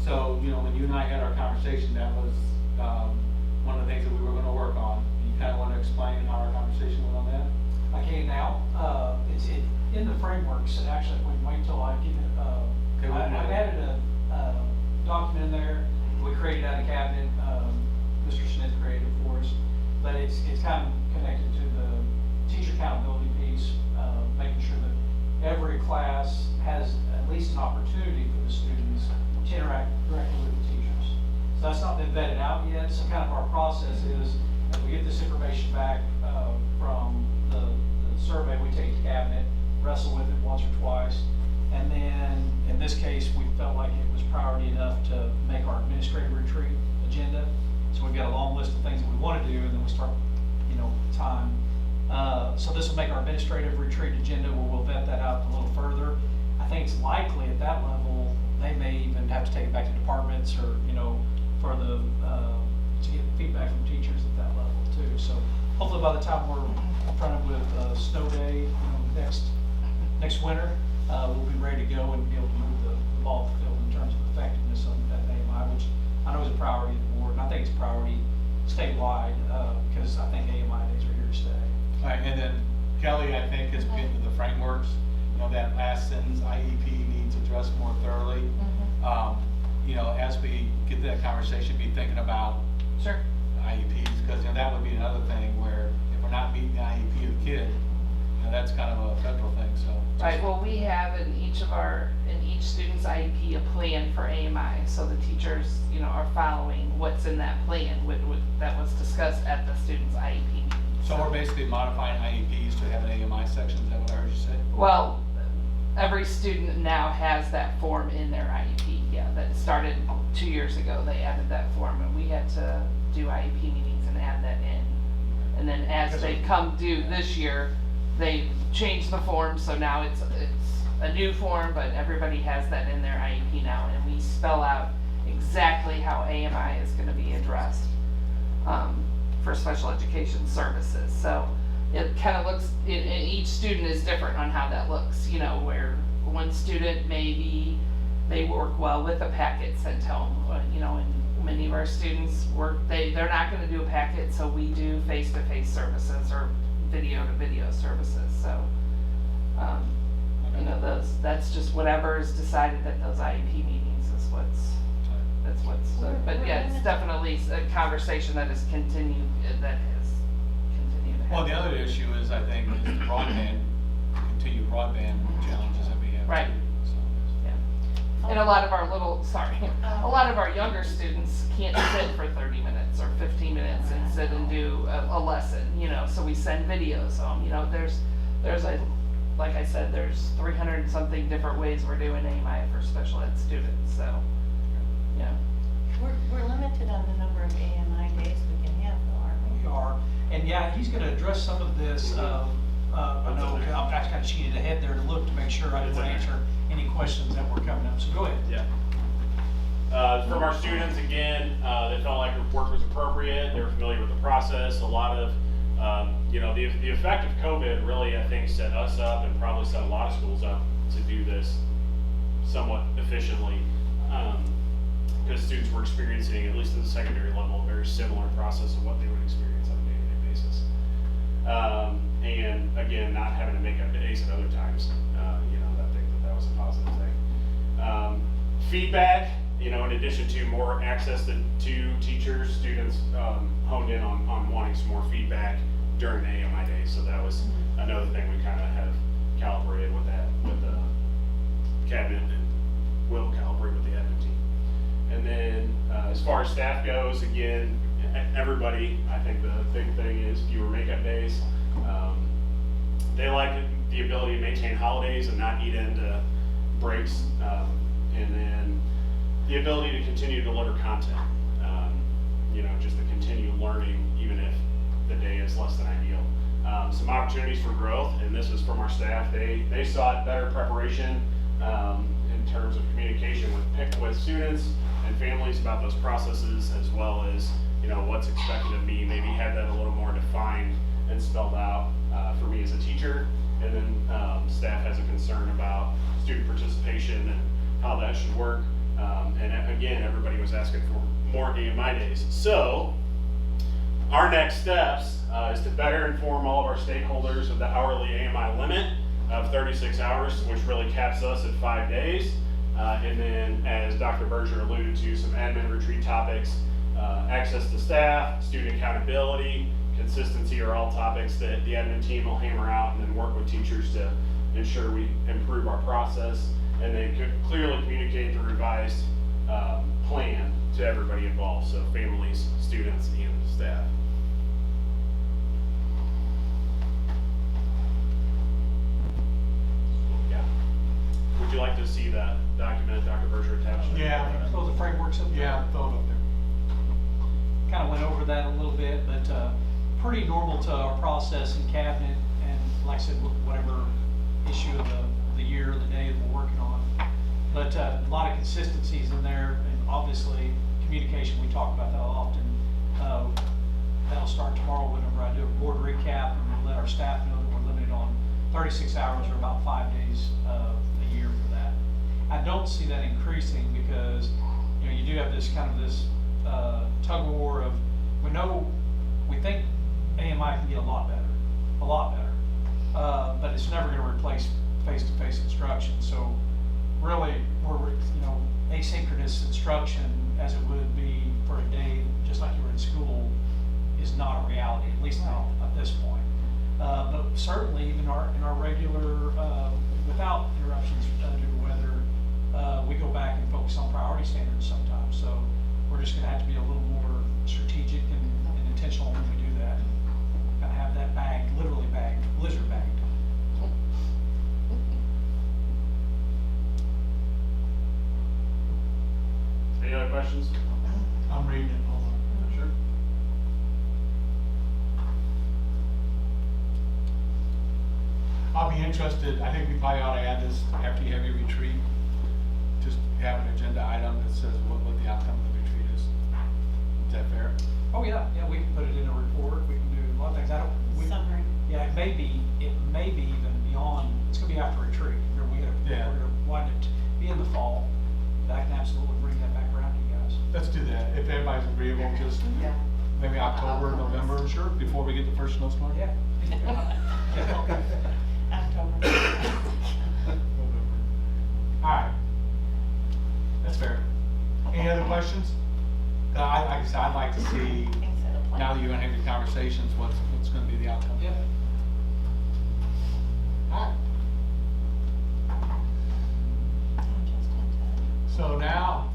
So, you know, when you and I had our conversation, that was one of the things that we were going to work on. You kind of want to explain how our conversation went on that? Okay, now, it's in the frameworks, and actually, we can wait till I get it, Okay, I've added a document in there, we created out of cabinet, Mr. Smith created for us, but it's kind of connected to the teacher accountability piece, making sure that every class has at least an opportunity for the students to interact directly with the teachers. So that's not been vetted out yet, so kind of our process is, as we get this information back from the survey, we take to cabinet, wrestle with it once or twice, and then in this case, we felt like it was priority enough to make our administrative retreat agenda. So we've got a long list of things that we want to do, and then we start, you know, time. So this will make our administrative retreat agenda, where we'll vet that out a little further. I think it's likely at that level, they may even have to take it back to departments, or, you know, for the, to get feedback from teachers at that level too. So hopefully by the time we're confronted with snow day, you know, next winter, we'll be ready to go and be able to move the ball field in terms of effectiveness of that AMI, which I know is a priority of the board, and I think it's a priority statewide, because I think AMI days are here to stay. All right, and then Kelly, I think, is getting to the frameworks. You know, that last sentence, IEP needs addressed more thoroughly. You know, as we get to that conversation, be thinking about Sure. IEPs, because, you know, that would be another thing where if we're not meeting the IEP of the kid, you know, that's kind of a federal thing, so. Right, well, we have in each student's IEP a plan for AMI, so the teachers, you know, are following what's in that plan that was discussed at the student's IEP meeting. So we're basically modifying IEPs to have an AMI section, is that what I heard you say? Well, every student now has that form in their IEP, yeah, that started 2 years ago, they added that form, and we had to do IEP meetings and add that in. And then as they come due this year, they changed the form, so now it's a new form, but everybody has that in their IEP now, and we spell out exactly how AMI is gonna be addressed for special education services. So it kind of looks, and each student is different on how that looks, you know, where one student maybe they work well with a packet sent home, you know, and many of our students they're not gonna do a packet, so we do face-to-face services or video-to-video services, so, you know, that's just whatever is decided at those IEP meetings is that's what's, but yeah, it's definitely a conversation that has continued to happen. Well, the other issue is, I think, is the broadband, continued broadband challenges that we have. Right. too, so. Yeah. And a lot of our younger students can't sit for 30 minutes or 15 minutes and sit and do a lesson, you know, so we send videos home, you know, there's like I said, there's 300 and something different ways we're doing AMI for special ed students, so, yeah. We're limited on the number of AMI days we can have, though, aren't we? We are, and yeah, he's gonna address some of this, I know, I'm actually kind of cheated ahead there to look to make sure I didn't answer any questions that were coming up, so go ahead. Yeah. From our students, again, they felt like our work was appropriate, they were familiar with the process, a lot of, you know, the effect of COVID really, I think, set us up and probably set a lot of schools up to do this somewhat efficiently, because students were experiencing, at least at the secondary level, a very similar process of what they would experience on a day-to-day basis. And again, not having to make up days at other times, you know, I think that was a positive thing. Feedback, you know, in addition to more access to teachers, students honed in on wanting some more feedback during the AMI days. So that was another thing we kind of have calibrated with that, with the cabinet, and will calibrate with the admin team. And then as far as staff goes, again, everybody, I think the big thing is fewer makeup days. They like the ability to maintain holidays and not eat into breaks. And then the ability to continue to deliver content. You know, just to continue learning, even if the day is less than ideal. some opportunities for growth, and this is from our staff. They sought better preparation in terms of communication with students and families about those processes, as well as what's expected of me. Maybe have that a little more defined and spelled out for me as a teacher. And then staff has a concern about student participation and how that should work. And again, everybody was asking for more AMI days. So our next steps is to better inform all of our stakeholders of the hourly AMI limit of 36 hours, which really caps us at 5 days. And then, as Dr. Berger alluded to, some admin retreat topics, access to staff, student accountability, consistency are all topics that the admin team will hammer out and then work with teachers to ensure we improve our process, and then clearly communicate the revised plan to everybody involved, so families, students, and staff. Yeah. Would you like to see that document Dr. Berger attached? Yeah. So the frameworks up there. Yeah, throw it up there. Kind of went over that a little bit, but pretty normal to our process in cabinet, and like I said, whatever issue of the year, the day that we're working on. But a lot of consistencies in there, and obviously communication, we talk about that often. That'll start tomorrow whenever I do a board recap, and we'll let our staff know that we're limited on 36 hours or about 5 days a year for that. I don't see that increasing because you do have this kind of this tug of war of we think AMI can get a lot better, but it's never going to replace face-to-face instruction. So really, we're asynchronous instruction as it would be for a day, just like you were in school, is not a reality, at least not at this point. But certainly, even in our regular, without interruptions due to weather, we go back and focus on priority standards sometimes. So we're just going to have to be a little more strategic and intentional when we do that. Kind of have that bagged, literally bagged, blizzard bagged. Any other questions? I'm reading it, hold on. Sure. I'll be interested, I think we probably ought to add this after you have your retreat. Just have an agenda item that says what the outcome of the retreat is. Is that fair? Oh yeah, we can put it in a report. We can do a lot of things. Summary. Yeah, it may be even beyond. It's gonna be after retreat. We're gonna want it to be in the fall. But I can absolutely bring that back around to you guys. Let's do that, if everybody's agreeable, just maybe October, November, sure, before we get the first snowstorm? Yeah. October. Alright. That's fair. Any other questions? Like I said, I'd like to see, now that you're gonna have your conversations, what's gonna be the outcome. Yeah. Alright. So now,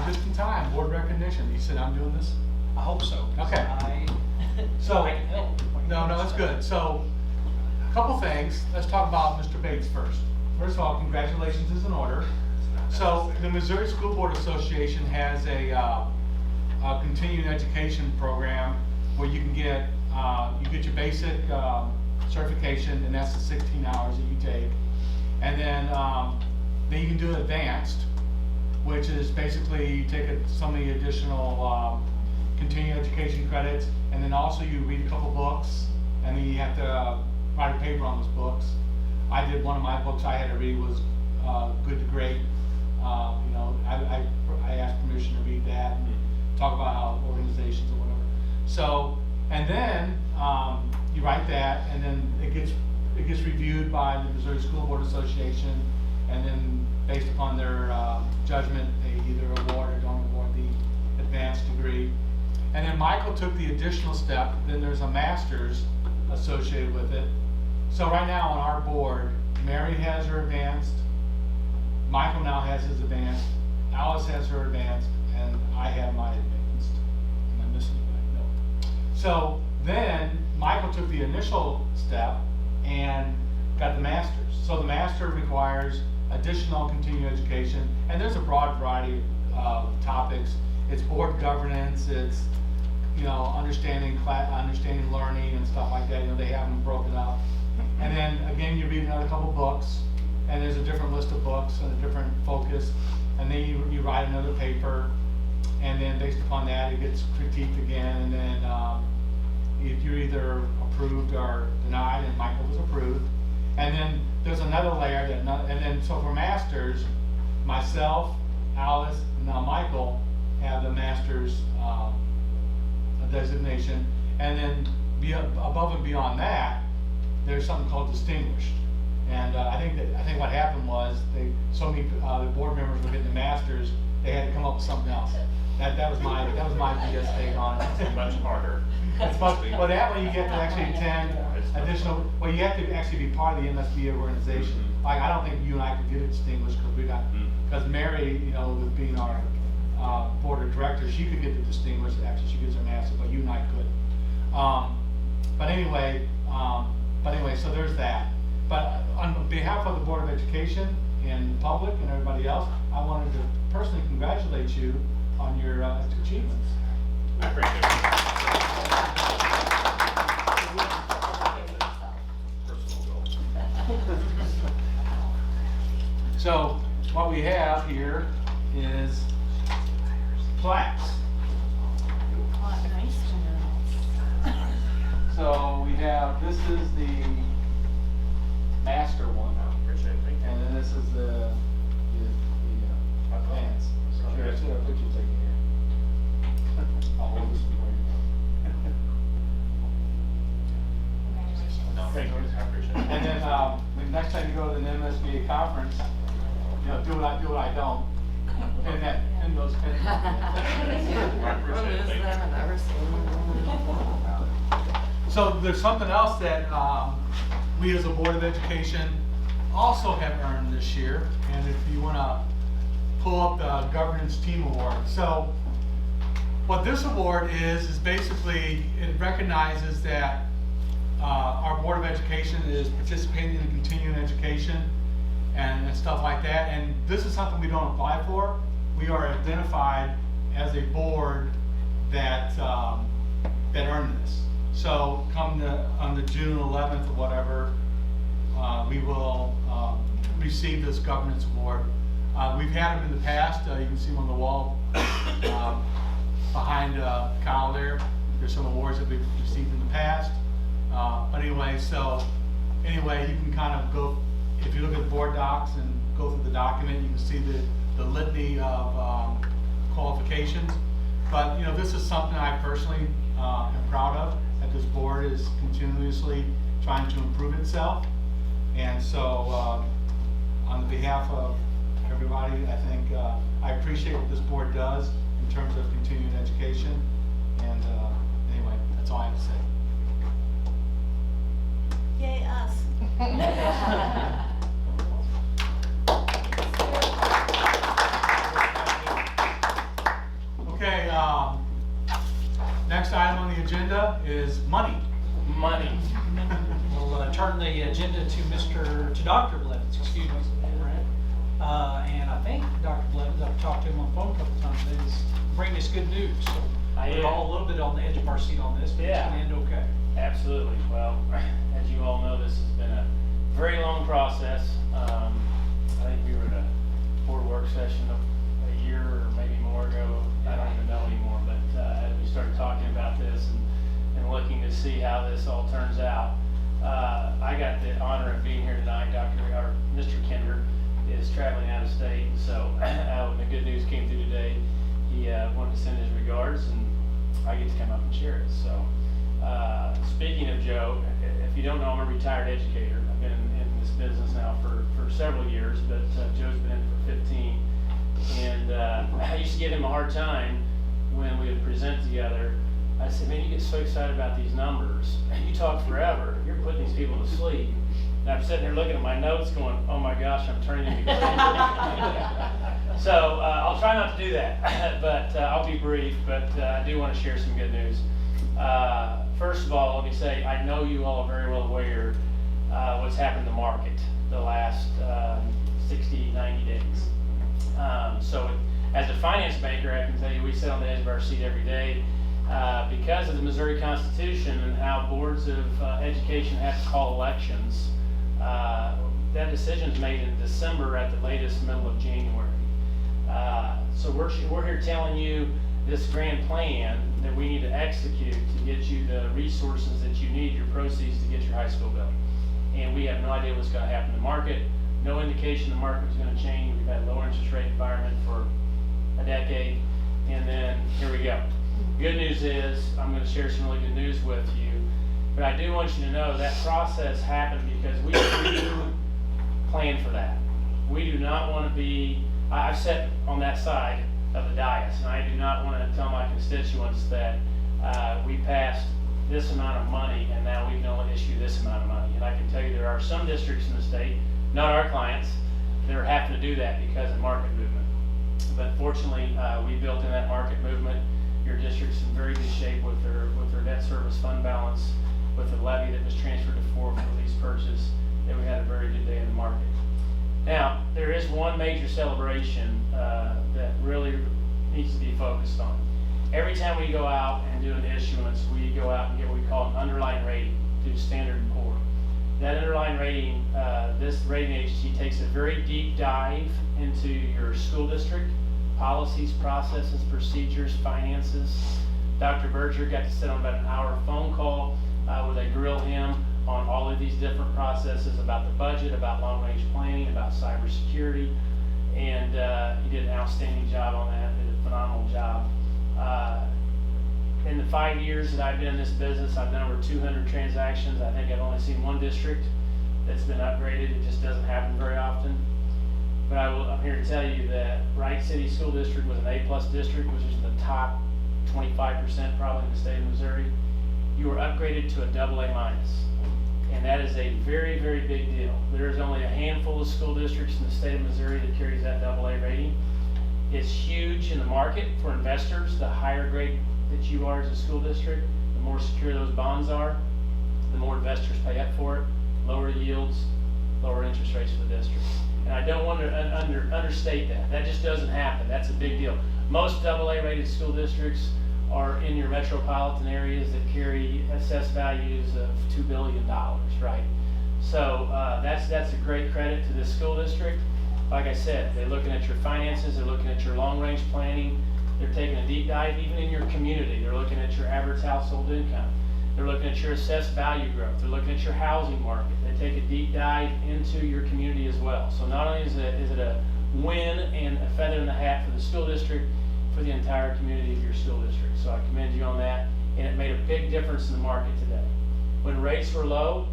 just in time, board recognition. You said I'm doing this? I hope so. 'Cause Okay. So, I can help. no, that's good. So, a couple things. Let's talk about Mr. Bates first. First of all, congratulations is in order. So, the Missouri School Board Association has a continuing education program where you can get, your basic certification, and that's the 16 hours that you take. And then you can do advanced, which is basically you take some of the additional continuing education credits, and then also you read a couple books, and then you have to write a paper on those books. I did one of my books I had to read was Good to Great. I asked permission to read that and talk about how organizations or whatever. So, and then you write that, and then it gets reviewed by the Missouri School Board Association, and then based upon their judgment, they either award or don't award the advanced degree. And then Michael took the additional step, then there's a master's associated with it. So right now on our board, Mary has her advanced, Michael now has his advanced, Alice has her advanced, and I have my advanced. Am I missing anything? No. So then Michael took the initial step and got the master's. So the master requires additional continuing education, and there's a broad variety of topics. It's board governance, it's you know, understanding learning and stuff like that, you know, they have them broken up. And then again, you read another couple books, and there's a different list of books and a different focus, and then you write another paper, and then based upon that, it gets critiqued again, and then if you're either approved or denied, and Michael was approved. And then there's another layer and then so for masters, myself, Alice, and now Michael have the master's designation, and then above and beyond that, there's something called distinguished. And I think what happened was so many the board members were getting the masters, they had to come up with something else. That was my BS take on it. It's much harder. Well, that way you get to actually attend additional. Well, you have to actually be part of the MSBA organization. Like I don't think you and I could get it distinguished because Mary, you know, with being our board of directors, she could get the distinguished. Actually, she gets her master, but you and I couldn't. But anyway, so there's that. But on behalf of the Board of Education and the public and everybody else, I wanted to personally congratulate you on your achievements. I appreciate it. Personal goal. So what we have here is plaques. So we have, this is the master one. Appreciate it. Thank you. And then this is the advance. Here, I should have put you taking here. I'll hold this before you No, thank you. I appreciate it. And then, the next time you go to an MSBA conference, you know, do what I don't. Pin those pins. I appreciate it. Thank you. So there's something else that we as a Board of Education also have earned this year, and if you want to pull up the Governance Team Award. So what this award is basically, it recognizes that our Board of Education is participating in continuing education and stuff like that, and this is something we don't apply for. We are identified as a board that earned this. So come on the June 11th or whatever, we will receive this governance award. We've had them in the past. You can see them on the wall behind Kyle there. There's some awards that we've received in the past. But anyway, you can kind of go, if you look at board docs and go through the document, you can see the litany of qualifications. But you know, this is something I personally am proud of, that this board is continuously trying to improve itself. And so on behalf of everybody, I think I appreciate what this board does in terms of continuing education. And anyway, that's all I have to say. Yay, us. Okay, next item on the agenda is money. Money. We'll turn the agenda to Dr. Blevins, excuse me. And I think Dr. Blevins, I've talked to him on the phone a couple times, is bringing us good news. So we're all a little bit on the edge of our seat on this, but it's going to end okay. Absolutely. Well, as you all know, this has been a very long process. I think we were at a board work session a year or maybe more ago. I don't even know anymore, but as we started talking about this and looking to see how this all turns out, I got the honor of being here tonight. Mr. Kinder is traveling out of state, so when the good news came through today, he wanted to send his regards, and I get to come up and share it. So, speaking of Joe, if you don't know, I'm a retired educator. I've been in this business now for several years, but Joe's been in it for 15. And I used to give him a hard time when we would present together. I said, man, you get so excited about these numbers, and you talk forever. You're putting these people to sleep. And I'm sitting there looking at my notes going, oh my gosh, I'm turning into So I'll try not to do that, but I'll be brief, but I do want to share some good news. First of all, let me say, I know you all are very well aware what's happened in the market the last 60, 90 days. So as a finance banker, I can tell you we sit on the edge of our seat every day. Because of the Missouri Constitution and how boards of education have to call elections, that decision is made in December at the latest, middle of January. So we're here telling you this grand plan that we need to execute to get you the resources that you need, your proceeds to get your high school built. And we have no idea what's going to happen in the market. No indication the market was going to change. We've had a lower interest rate environment for a decade, and then here we go. Good news is, I'm going to share some really good news with you, but I do want you to know that process happened because we planned for that. We do not want to be, I've sat on that side of the dais, and I do not want to tell my constituents that we passed this amount of money and now we can only issue this amount of money. And I can tell you there are some districts in the state, not our clients, that are having to do that because of market movement. But fortunately, we built in that market movement. Your district's in very good shape with their debt service fund balance, with the levy that was transferred to 4 for the lease purchase, and we had a very good day in the market. Now, there is one major celebration that really needs to be focused on. Every time we go out and do an issuance, we go out and get what we call an underlying rating through Standard & Poor's. That underlying rating, this rating agency takes a very deep dive into your school district, policies, processes, procedures, finances. Dr. Berger got to sit on about an hour phone call where they grill him on all of these different processes about the budget, about long-range planning, about cybersecurity, and he did an outstanding job on that, did a phenomenal job. In the 5 years that I've been in this business, I've done over 200 transactions. I think I've only seen one district that's been upgraded. It just doesn't happen very often. But I'm here to tell you that Wright City School District was an A+ district, which is in the top 25% probably in the state of Missouri. You were upgraded to a AA-. And that is a very, very big deal. There's only a handful of school districts in the state of Missouri that carries that AA rating. It's huge in the market for investors. The higher grade that you are as a school district, the more secure those bonds are, the more investors pay up for it, lower yields, lower interest rates for the district. And I don't want to understate that. That just doesn't happen. That's a big deal. Most AA rated school districts are in your metropolitan areas that carry assessed values of $2 billion, right? So that's a great credit to this school district. Like I said, they're looking at your finances, they're looking at your long-range planning, they're taking a deep dive even in your community. They're looking at your average household income. They're looking at your assessed value growth. They're looking at your housing market. They take a deep dive into your community as well. So not only is it a win and a feather in the hat for the school district, for the entire community of your school district. So I commend you on that, and it made a big difference in the market today. When rates were low,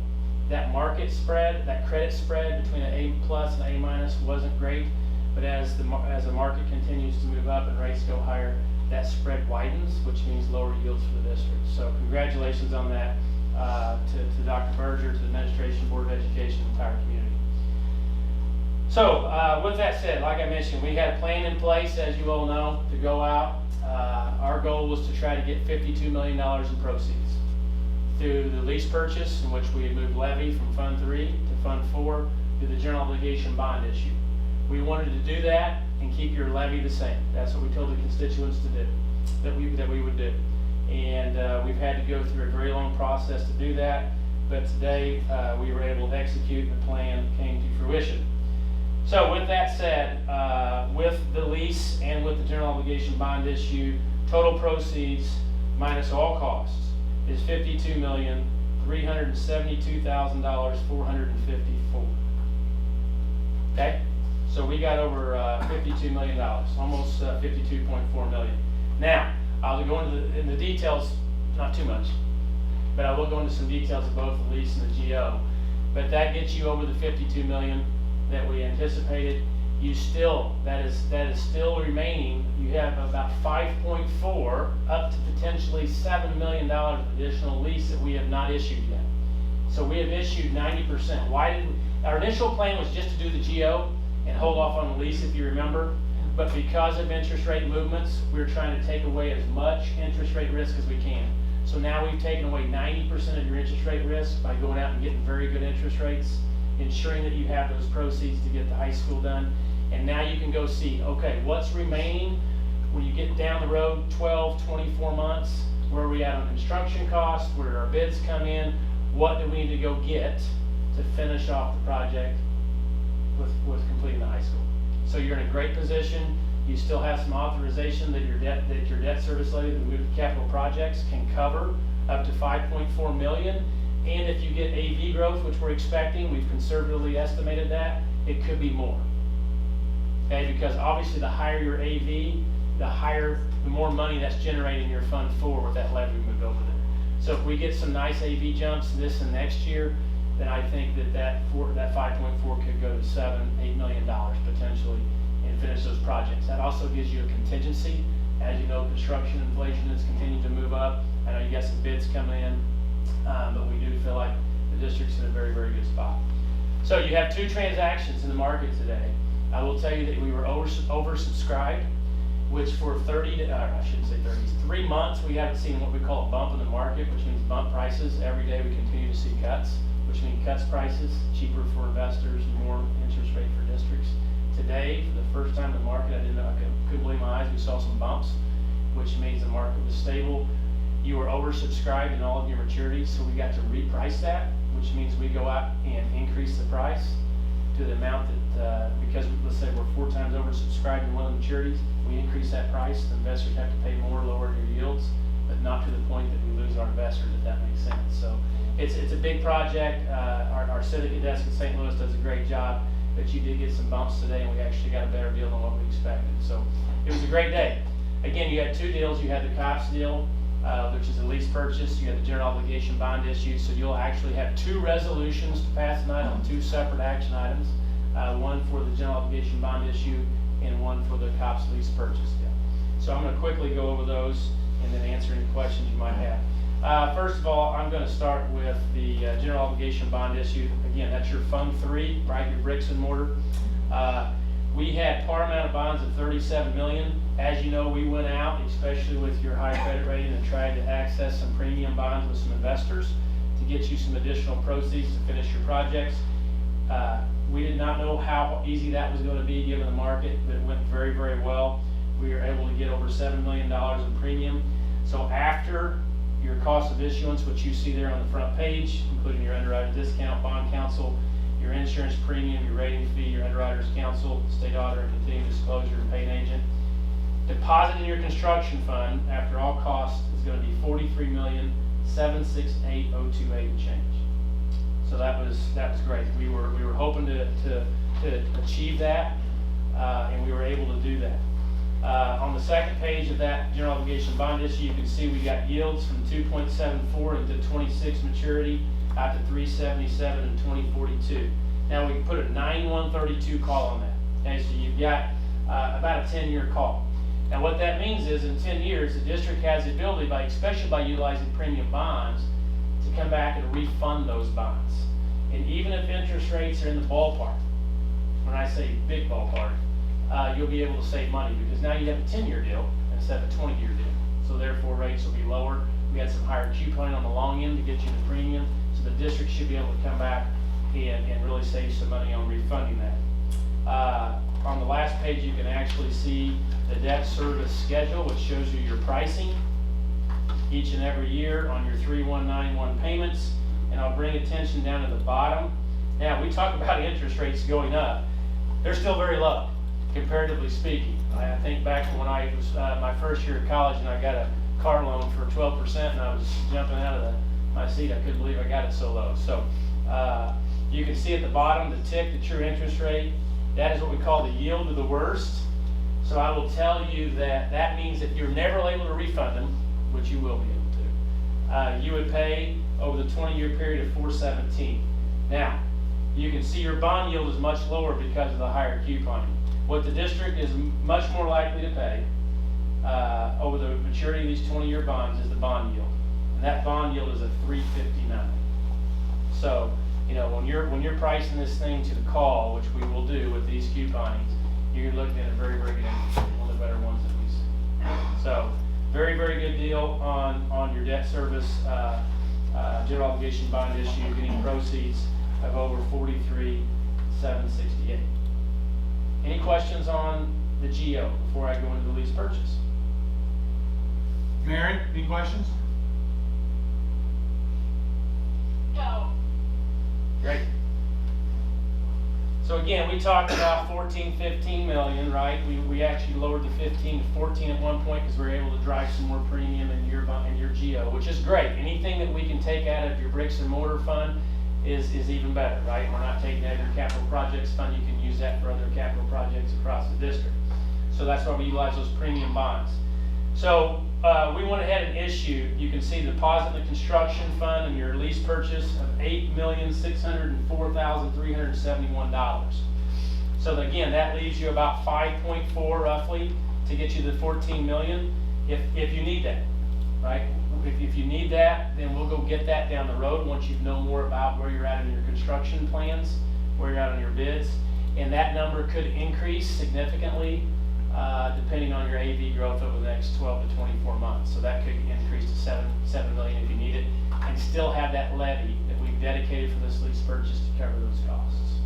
that market spread, that credit spread between an A+ and A- wasn't great, but as the market continues to move up and rates go higher, that spread widens, which means lower yields for the district. So congratulations on that to Dr. Berger, to the Administration, Board of Education, the entire community. So with that said, like I mentioned, we had a plan in place, as you all know, to go out. Our goal was to try to get $52 million in proceeds through the lease purchase, in which we had moved levy from Fund 3 to Fund 4 to the general obligation bond issue. We wanted to do that and keep your levy the same. That's what we told the constituents to do, that we would do. And we've had to go through a very long process to do that, but today we were able to execute, and the plan came to fruition. So with that said, with the lease and with the general obligation bond issue, total proceeds minus all costs is $52,372,454. Okay? So we got over $52 million, almost $52.4 million. Now, I'll go into the details, not too much, but I will go into some details of both the lease and the GO. But that gets you over the $52 million that we anticipated. You still, that is still remaining. You have about 5.4 up to potentially $7 million of additional lease that we have not issued yet. So we have issued 90%. Our initial plan was just to do the GO and hold off on the lease, if you remember. But because of interest rate movements, we're trying to take away as much interest rate risk as we can. So now we've taken away 90% of your interest rate risk by going out and getting very good interest rates, ensuring that you have those proceeds to get the high school done. And now you can go see, okay, what's remaining when you get down the road 12, 24 months? where are we at on construction costs, where our bids come in, what do we need to go get to finish off the project with completing the high school. So you're in a great position. You still have some authorization that your debt service levy, the moved capital projects can cover up to 5.4 million. And if you get AV growth, which we're expecting, we've conservatively estimated that, it could be more. Okay, because obviously the higher your AV, the more money that's generating in your fund 4 with that levy moved over there. So if we get some nice AV jumps this and next year, then I think that 5.4 could go to $7-8 million potentially and finish those projects. That also gives you a contingency. As you know, construction inflation is continuing to move up. I know you got some bids coming in, but we do feel like the district's in a very, very good spot. So you have 2 transactions in the market today. I will tell you that we were oversubscribed, which for 3 months, we haven't seen what we call a bump in the market, which means bump prices. Every day we continue to see cuts, which means cuts prices, cheaper for investors, more interest rate for districts. Today, for the first time in the market, I couldn't believe my eyes, we saw some bumps, which means the market was stable. You were oversubscribed in all of your maturities, so we got to reprice that, which means we go out and increase the price to the amount that, because let's say we're 4 times oversubscribed in one of the maturities, we increase that price, the investors have to pay more, lower your yields, but not to the point that we lose our investors, if that makes sense. So it's a big project. Our syndicate desk in St. Louis does a great job, but you did get some bumps today, and we actually got a better deal than what we expected. So it was a great day. Again, you had 2 deals. You had the COPS deal, which is a lease purchase. You had the general obligation bond issue. So you'll actually have 2 resolutions to pass tonight on 2 separate action items. One for the general obligation bond issue and one for the COPS lease purchase deal. So I'm going to quickly go over those and then answer any questions you might have. First of all, I'm going to start with the general obligation bond issue. Again, that's your Fund 3, right? Your bricks and mortar. We had par amount of bonds of $37 million. As you know, we went out, especially with your high credit rating, and tried to access some premium bonds with some investors to get you some additional proceeds to finish your projects. We did not know how easy that was going to be given the market, but it went very, very well. We were able to get over $7 million in premium. So after your cost of issuance, which you see there on the front page, including your underwriting discount, bond counsel, your insurance premium, your rating fee, your underwriter's counsel, state auditor, and continuing disclosure, and paying agent, deposit in your construction fund after all costs is going to be $43,768,028 and change. So that was great. We were hoping to achieve that, and we were able to do that. On the second page of that general obligation bond issue, you can see we got yields from 2.74 into 26 maturity out to 3.77 in 2042. Now we can put a 9/132 call on that. Okay, so you've got about a 10-year call. Now what that means is in 10 years, the district has the ability, especially by utilizing premium bonds, to come back and refund those bonds. And even if interest rates are in the ballpark, when I say big ballpark, you'll be able to save money because now you have a 10-year deal instead of a 20-year deal. So therefore rates will be lower. We had some higher couponing on the long end to get you the premium. So the district should be able to come back and really save some money on refunding that. On the last page, you can actually see the debt service schedule, which shows you your pricing each and every year on your 3191 payments. And I'll bring attention down to the bottom. Now, we talk about interest rates going up. They're still very low, comparatively speaking. I think back to when I was my first year of college and I got a car loan for 12% and I was jumping out of my seat. I couldn't believe I got it so low. So you can see at the bottom the TIC, the true interest rate. That is what we call the yield of the worst. So I will tell you that means if you're never able to refund them, which you will be able to, you would pay over the 20-year period of 4.17. Now, you can see your bond yield is much lower because of the higher couponing. What the district is much more likely to pay over the maturity of these 20-year bonds is the bond yield. And that bond yield is a 3.59. So, you know, when you're pricing this thing to the call, which we will do with these couponings, you're looking at a very, very good interest rate, one of the better ones that we see. So, very, very good deal on your debt service general obligation bond issue, getting proceeds of over $43,768. Any questions on the GO before I go into the lease purchase? Mary, any questions? No. Great. So again, we talked about 14, 15 million, right? We actually lowered the 15 to 14 at one point because we were able to drive some more premium in your GO, which is great. Anything that we can take out of your bricks and mortar fund is even better, right? We're not taking out of your capital projects fund. You can use that for other capital projects across the district. So that's why we utilize those premium bonds. So we went ahead and issued, you can see the deposit in the construction fund and your lease purchase of $8,604,371. So again, that leaves you about 5.4 roughly to get you the 14 million if you need that, right? If you need that, then we'll go get that down the road once you know more about where you're at in your construction plans, where you're at on your bids. And that number could increase significantly depending on your AV growth over the next 12 to 24 months. So that could increase to 7 million if you need it, and still have that levy that we've dedicated for this lease purchase to cover those costs.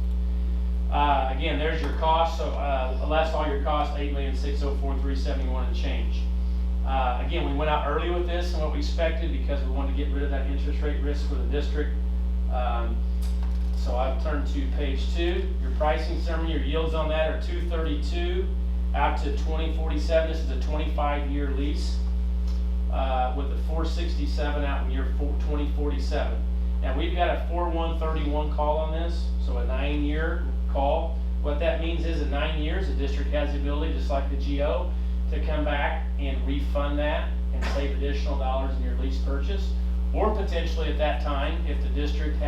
Again, there's your cost. So less all your costs, $8,604,371 and change. Again, we went out early with this than what we expected because we wanted to get rid of that interest rate risk for the district. So I'll turn to page 2. Your pricing summary, your yields on that are 232 out to 2047. This is a 25-year lease with a 467 out in year 2047. Now we've got a 4/1/31 call on this, so a 9-year call. What that means is in 9 years, the district has the ability, just like the GO, to come back and refund that and save additional dollars in your lease purchase. Or potentially at that time, if the district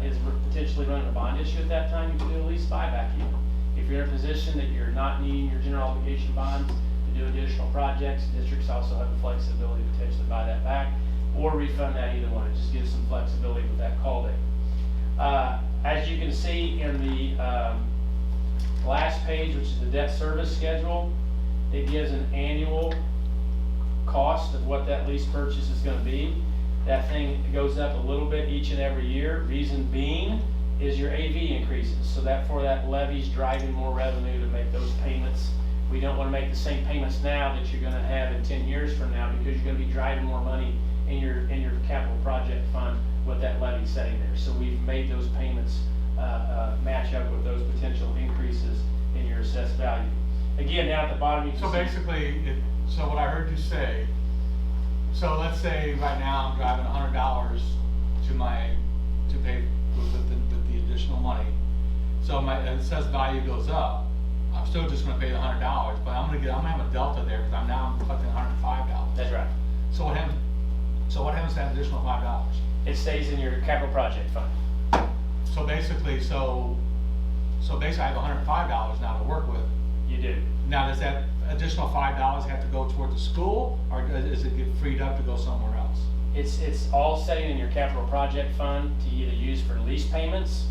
is potentially running a bond issue at that time, you can do a lease buyback even. If you're in a position that you're not needing your general obligation bonds to do additional projects, districts also have the flexibility to potentially buy that back or refund that, either one. It just gives some flexibility with that call date. As you can see in the last page, which is the debt service schedule, it gives an annual cost of what that lease purchase is going to be. That thing goes up a little bit each and every year. Reason being is your AV increases. So that levy's driving more revenue to make those payments. We don't want to make the same payments now that you're going to have in 10 years from now, because you're going to be driving more money in your capital project fund with that levy setting there. So we've made those payments match up with those potential increases in your assessed value. Again, down at the bottom you can So see. basically, so what I heard you say, so let's say right now I'm driving $100 to pay with the additional money. So my assessed value goes up. I'm still just going to pay the $100, but I'm going to have a delta there because I'm collecting $105. That's right. So what happens? So what happens to that additional $5? It stays in your capital project fund. So basically, I have $105 now to work with. You do. Now, does that additional $5 have to go toward the school, or does it get freed up to go somewhere else? It's all sitting in your capital project fund to either use for lease payments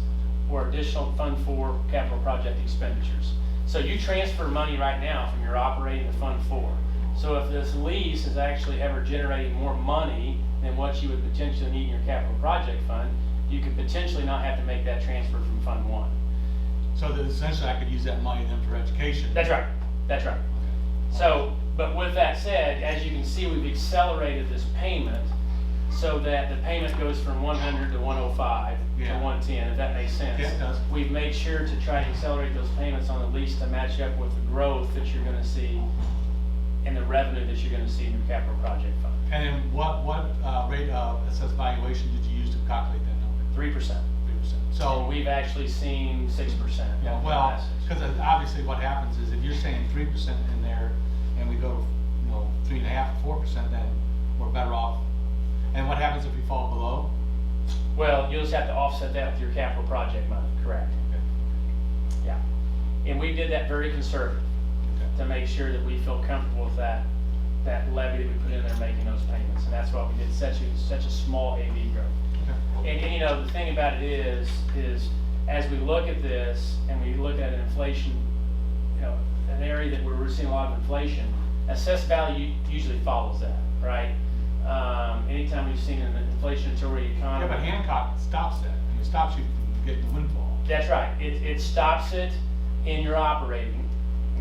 or additional fund for capital project expenditures. So you transfer money right now from your operating to Fund 4. So if this lease is actually ever generating more money than what you would potentially need in your capital project fund, you could potentially not have to make that transfer from Fund 1. So that essentially I could use that money then for education. That's right. That's right. So, but with that said, as you can see, we've accelerated this payment so that the payment goes from 100 to 105 to 110, if that makes sense. Yeah, it does. We've made sure to try to accelerate those payments on the lease to match up with the growth that you're going to see and the revenue that you're going to see in your capital project fund. And then what rate of assessed valuation did you use to calculate that number? 3%. 3%. So So we've actually seen 6%. yeah, well, because obviously what happens is if you're saying 3% in there, and we go, 3.5% or 4%, then we're better off. And what happens if we fall below? Well, you'll just have to offset that with your capital project money, correct? Okay. Yeah. And we did that very conservative to make sure that we feel comfortable with that levy that we put in there making those payments. And that's why we did such a small AV growth. Okay. And the thing about it is as we look at this and we look at inflation, an area that we're seeing a lot of inflation, assessed value usually follows that, right? Anytime we've seen an inflationary economy. Yeah, but Hancock stops that. It stops you from getting the windfall. That's right. It stops it in your operating,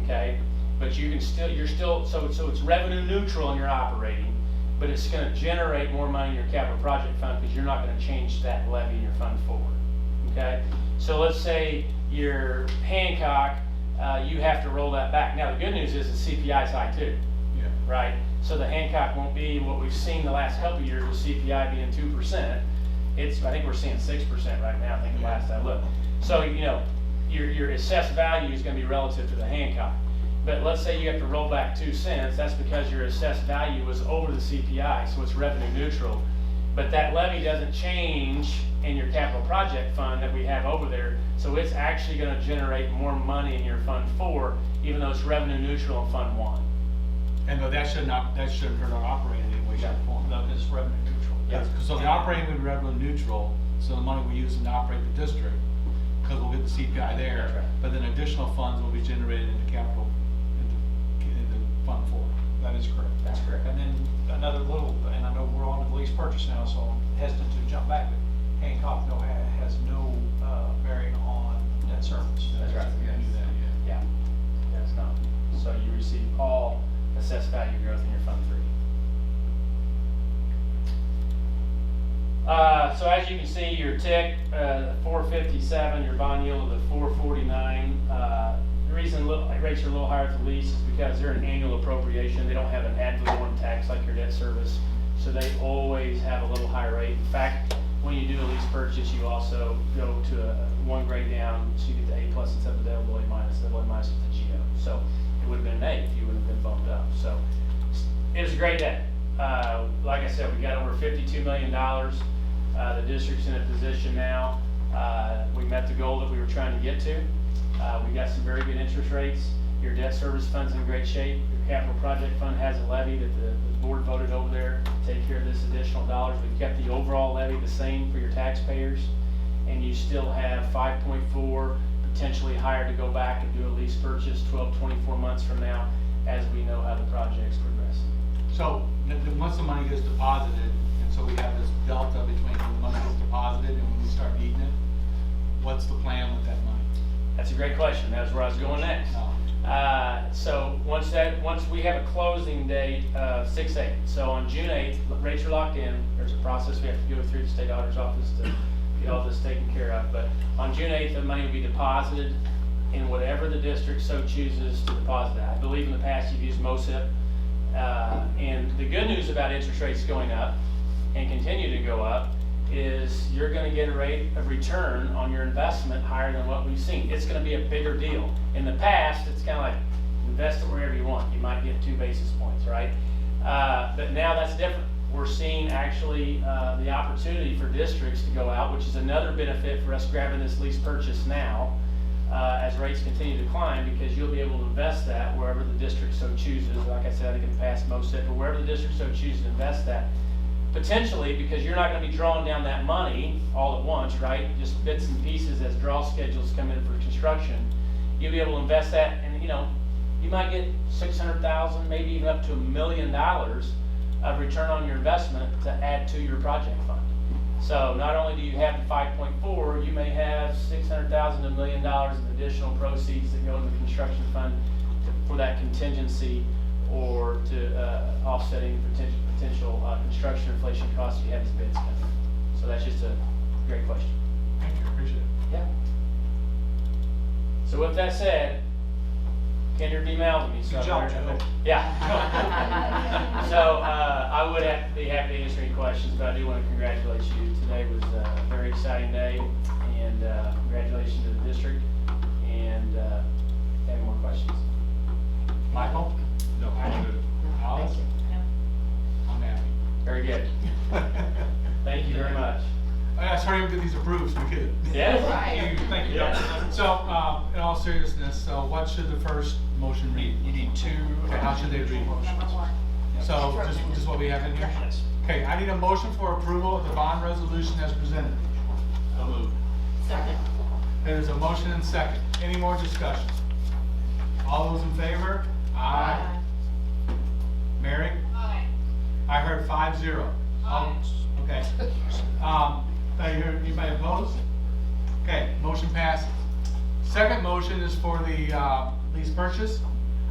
okay? But you're still so it's revenue neutral in your operating, but it's gonna generate more money in your capital project fund because you're not gonna change that levy in your fund forward, okay? So let's say your Hancock, you have to roll that back. Now, the good news is the CPI is high too, Yeah. right? So the Hancock won't be what we've seen the last couple of years with CPI being 2%. I think we're seeing 6% right now, I think the last I looked. So, you know, your assessed value is gonna be relative to the Hancock. But let's say you have to roll back 2 cents, that's because your assessed value was over the CPI, so it's revenue neutral. But that levy doesn't change in your capital project fund that we have over there, so it's actually gonna generate more money in your Fund 4, even though it's revenue neutral in Fund 1. And that shouldn't hurt our operating in any way, shape, or form. No, because it's revenue neutral. Yeah. So the operating will be revenue neutral, so the money we use to operate the district, because we'll get the CPI there, That's right. but then additional funds will be generated into capital, into Fund 4. That is correct. That's correct. And then another little, and I know we're on to the lease purchase now, so I'm hesitant to jump back, but Hancock has no bearing on debt service. That's right. We gotta do that, yeah. Yeah, that's not. So you receive all assessed value growth in your Fund 3. So as you can see, your TIC, 457, your bond yield of the 449. The reason rates are a little higher at the lease is because they're an annual appropriation. They don't have an ad valorem tax like your debt service, so they always have a little higher rate. In fact, when you do a lease purchase, you also go to a 1 grade down, so you get the A+ instead of the double A-. Double A- is the GO. So it would have been an A if you would have been bumped up. So it was a great debt. Like I said, we got over $52 million. The district's in a position now. We met the goal that we were trying to get to. We got some very good interest rates. Your debt service fund's in great shape. Your capital project fund has a levy that the board voted over there to take care of this additional dollars. We've kept the overall levy the same for your taxpayers. And you still have 5.4, potentially higher to go back and do a lease purchase 12, 24 months from now, as we know how the project's progressing. So, once the money gets deposited, and so we have this delta between when the money gets deposited and when we start needing it, what's the plan with that money? That's a great question. That's where I was going next. So once we have a closing date of 6/8, so on June 8th, rates are locked in. There's a process we have to go through the state auditor's office to get all this taken care of. But on June 8th, the money will be deposited in whatever the district so chooses to deposit at. I believe in the past you've used MOSIP. And the good news about interest rates going up and continue to go up is you're going to get a rate of return on your investment higher than what we've seen. It's going to be a bigger deal. In the past, it's kind of like invest it wherever you want. You might get 2 basis points, right? But now that's different. We're seeing actually the opportunity for districts to go out, which is another benefit for us grabbing this lease purchase now as rates continue to climb, because you'll be able to invest that wherever the district so chooses. Like I said, I think in the past, MOSIP, but wherever the district so chooses to invest that. Potentially, because you're not going to be drawing down that money all at once, right? Just bits and pieces as draw schedules come in for construction. You'll be able to invest that, and you might get $600,000, maybe even up to $1 million of return on your investment to add to your project fund. So not only do you have the 5.4, you may have $600,000 to $1 million of additional proceeds that go into the construction fund for that contingency, or to offsetting potential construction inflation costs you have as bids come in. So that's just a great question. Thank you, appreciate it. Yeah. So with that said, Kendrick emailed me. So Good job, Joe. Yeah. So I would be happy to answer any questions, but I do want to congratulate you. Today was a very exciting day, and congratulations to the district. And any more questions? Michael? No. Alice? I'm happy. Very good. Thank you very much. Let's hurry up and get these approved so we could. Yes. Thank you, Yeah. Doctor. So, in all seriousness, so what should the first motion read? You need 2. Okay, how should they read? Number 1. So, just what we have in here? Yes. Okay, I need a motion for approval of the bond resolution as presented. So moved. Second. There's a motion and second. Any more discussion? All those in favor? Aye. Mary? Aye. I heard 5-0. Aye. Okay. I heard anybody opposed? Okay, motion passes. Second motion is for the lease purchase.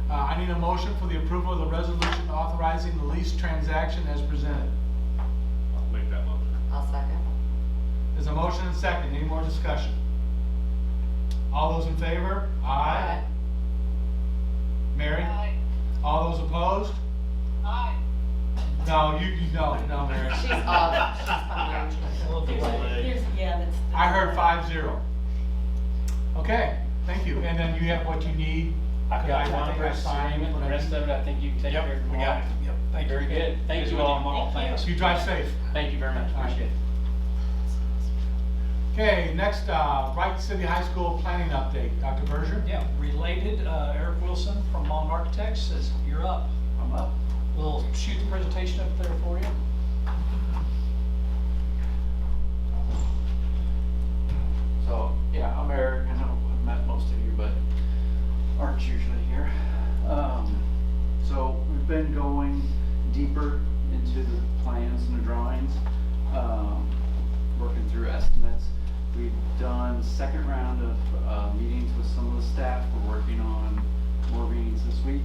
I need a motion for the approval of the resolution authorizing authorizing the lease transaction as presented. I'll make that motion. I'll second. There's a motion and second. Any more discussion? All those in favor? Aye. Mary? Aye. All those opposed? Aye. No, no, Mary. She's off. She's behind. A little delay. That's. I heard 5-0. Okay, thank you. And then you have what you need? I've got I one think I purchase signed agreement, what the I rest need. of it, I think you can take care of Yep, we tomorrow. got it. Yep, thank you. Very good. Thank Busy you with all. tomorrow. Thanks. You drive safe. Thank you very much, appreciate it. Okay, next, Wright City High School planning update. Dr. Berger? Yeah, related, Eric Wilson from Long Architects says, you're up. I'm up. We'll shoot the presentation up there for you. So, yeah, I'm Eric, I know I've met most of you, but aren't usually here. So we've been going deeper into the plans and the drawings, working through estimates. We've done second round of meetings with some of the staff. We're working on more meetings this week.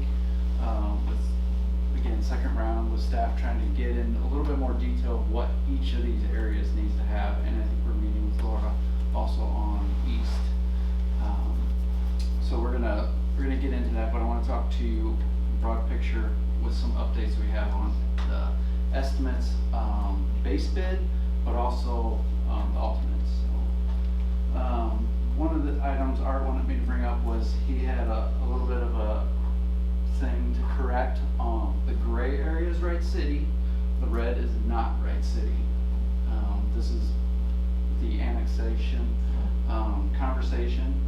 Again, second round with staff trying to get in a little bit more detail of what each of these areas needs to have, and I think we're meeting with Laura also on East. So we're gonna get into that, but I want to talk to you broad picture with some updates we have on the estimates, base bid, but also the alternates. So, one of the items Art wanted me to bring up was he had a little bit of a thing to correct. The gray area is Wright City, the red is not Wright City. This is the annexation conversation.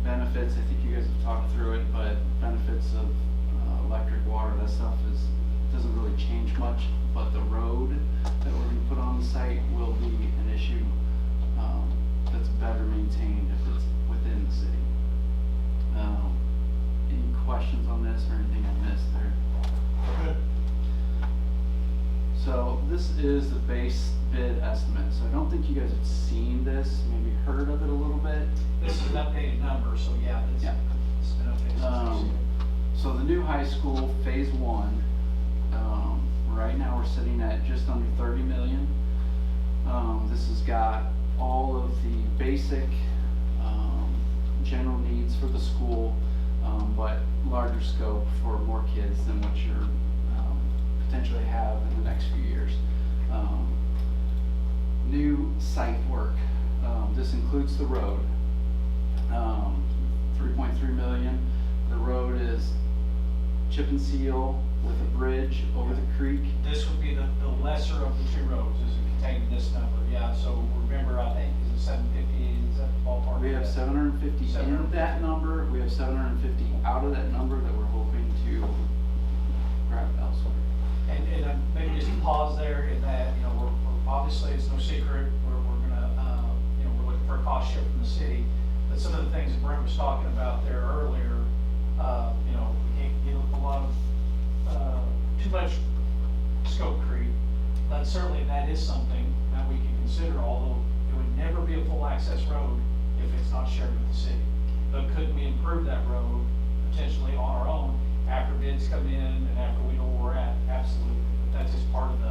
Benefits, I think you guys have talked through it, but benefits of electric, water, that stuff doesn't really change much, but the road that we're gonna put on the site will be an issue that's better maintained if it's within the city. Any questions on this or anything I missed there? Good. So this is the base bid estimate. So I don't think you guys have seen this, maybe heard of it a little bit. This is an updated number, so yeah, it's been updated since we've seen it. So the new high school, phase one, right now we're sitting at just under 30 million. This has got all of the basic, general needs for the school, but larger scope for more kids than what you're potentially have in the next few years. New site work. This includes the road. 3.3 million. The road is chip and seal with a bridge over the creek. This would be the lesser of the two roads, is contained in this number, yeah, so remember, I think, is it 750, is that the ballpark? We have 750 in that number. We have 750 out of that number that we're hoping to grab elsewhere. And maybe just pause there in that, we're obviously, it's no secret, we're gonna, we're looking for a cost share from the city. But some of the things that Brent was talking about there earlier, we can't get a lot of, too much scope creep. But certainly that is something that we can consider, although it would never be a full access road if it's not shared with the city. But could we improve that road potentially on our own after bids come in and after we know where we're at? Absolutely. But that's just part of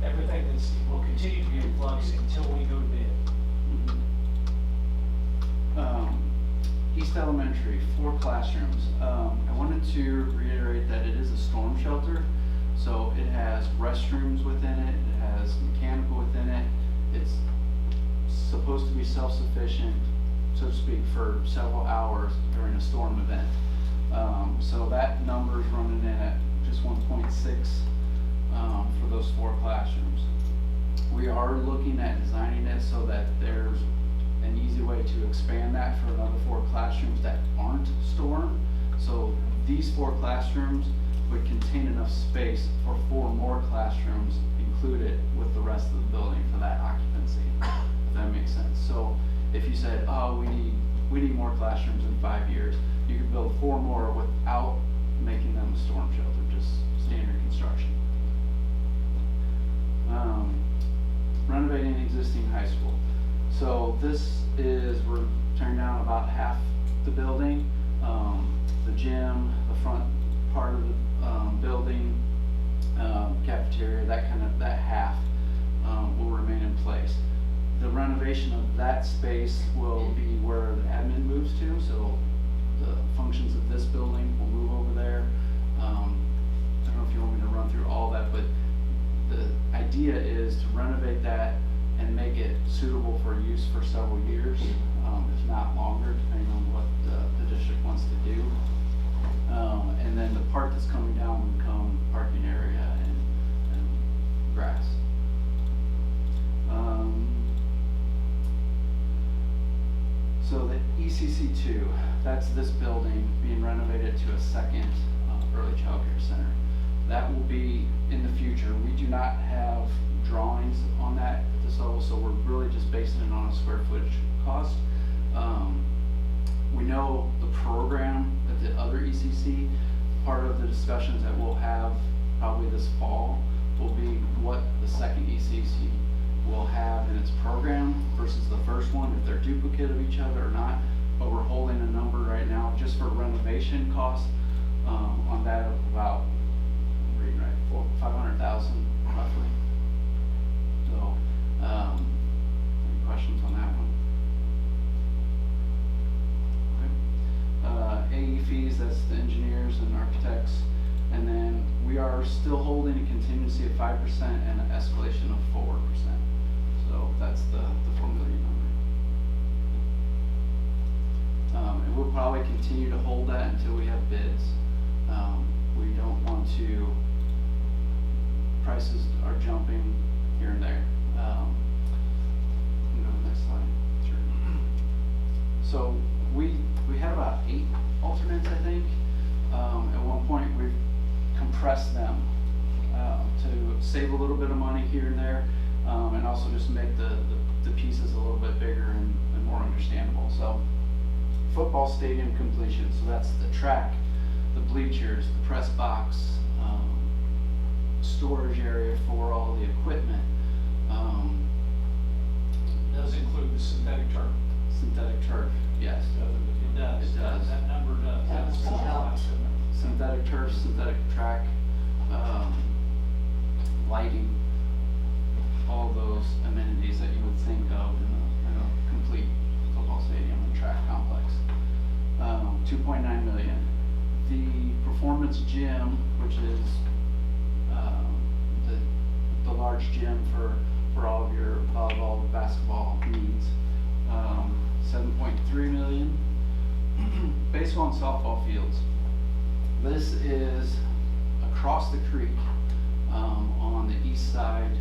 everything will continue to be in flux until we go to bid. East Elementary, 4 classrooms. I wanted to reiterate that it is a storm shelter, so it has restrooms within it, it has mechanical within it. It's supposed to be self-sufficient, so to speak, for several hours during a storm event. So that number is running in at just 1.6 for those 4 classrooms. We are looking at designing it so that there's an easy way to expand that for another 4 classrooms that aren't storm. So these 4 classrooms would contain enough space for 4 more classrooms included with the rest of the building for that occupancy, if that makes sense. So if you said, oh, we need more classrooms in 5 years, you could build 4 more without making them a storm shelter, just standard construction. Renovating existing high school. So this is, we're tearing down about half the building, the gym, the front part of the building, the renovation of that space will be where the admin moves to, so the functions of this building will move over there. I don't know if you want me to run through all that, but the idea is to renovate that and make it suitable for use for several years, if not longer, depending on what the district wants to do. And then the part that's coming down will become parking area and grass. So the ECC2, that's this building being renovated to a second early child care center. That will be in the future. We do not have drawings on that at this level, so we're really just basing it on a square footage cost. We know the program at the other ECC, part of the discussions that we'll have probably this fall will be what the second ECC will have in its program versus the first one, if they're duplicate of each other or not. But we're holding a number right now just for renovation costs on that of about, I'm reading right, $500,000 roughly. So, any questions on that one? AE fees, that's the engineers and architects. And then we are still holding a contingency of 5% and an escalation of 4%. So that's the $4 million number. And we'll probably continue to hold that until we have bids. We don't want to, prices are jumping here and there. You know, next slide. Sure. So we had about 8 alternates, I think. At one point we've compressed them to save a little bit of money here and there, and also just make the pieces a little bit bigger and more understandable. So football stadium completion, so that's the track, the bleachers, the press box, storage area for all the equipment. Does include the synthetic turf. Synthetic turf, yes. It does. It does. That number does. That's Synthetic turf, synthetic track, lighting, all those amenities that you would think of in a complete football stadium and track complex. 2.9 million. The performance gym, which is the large gym for all of your volleyball, basketball needs, 7.3 million. Baseball and softball fields. This is across the creek on the east side,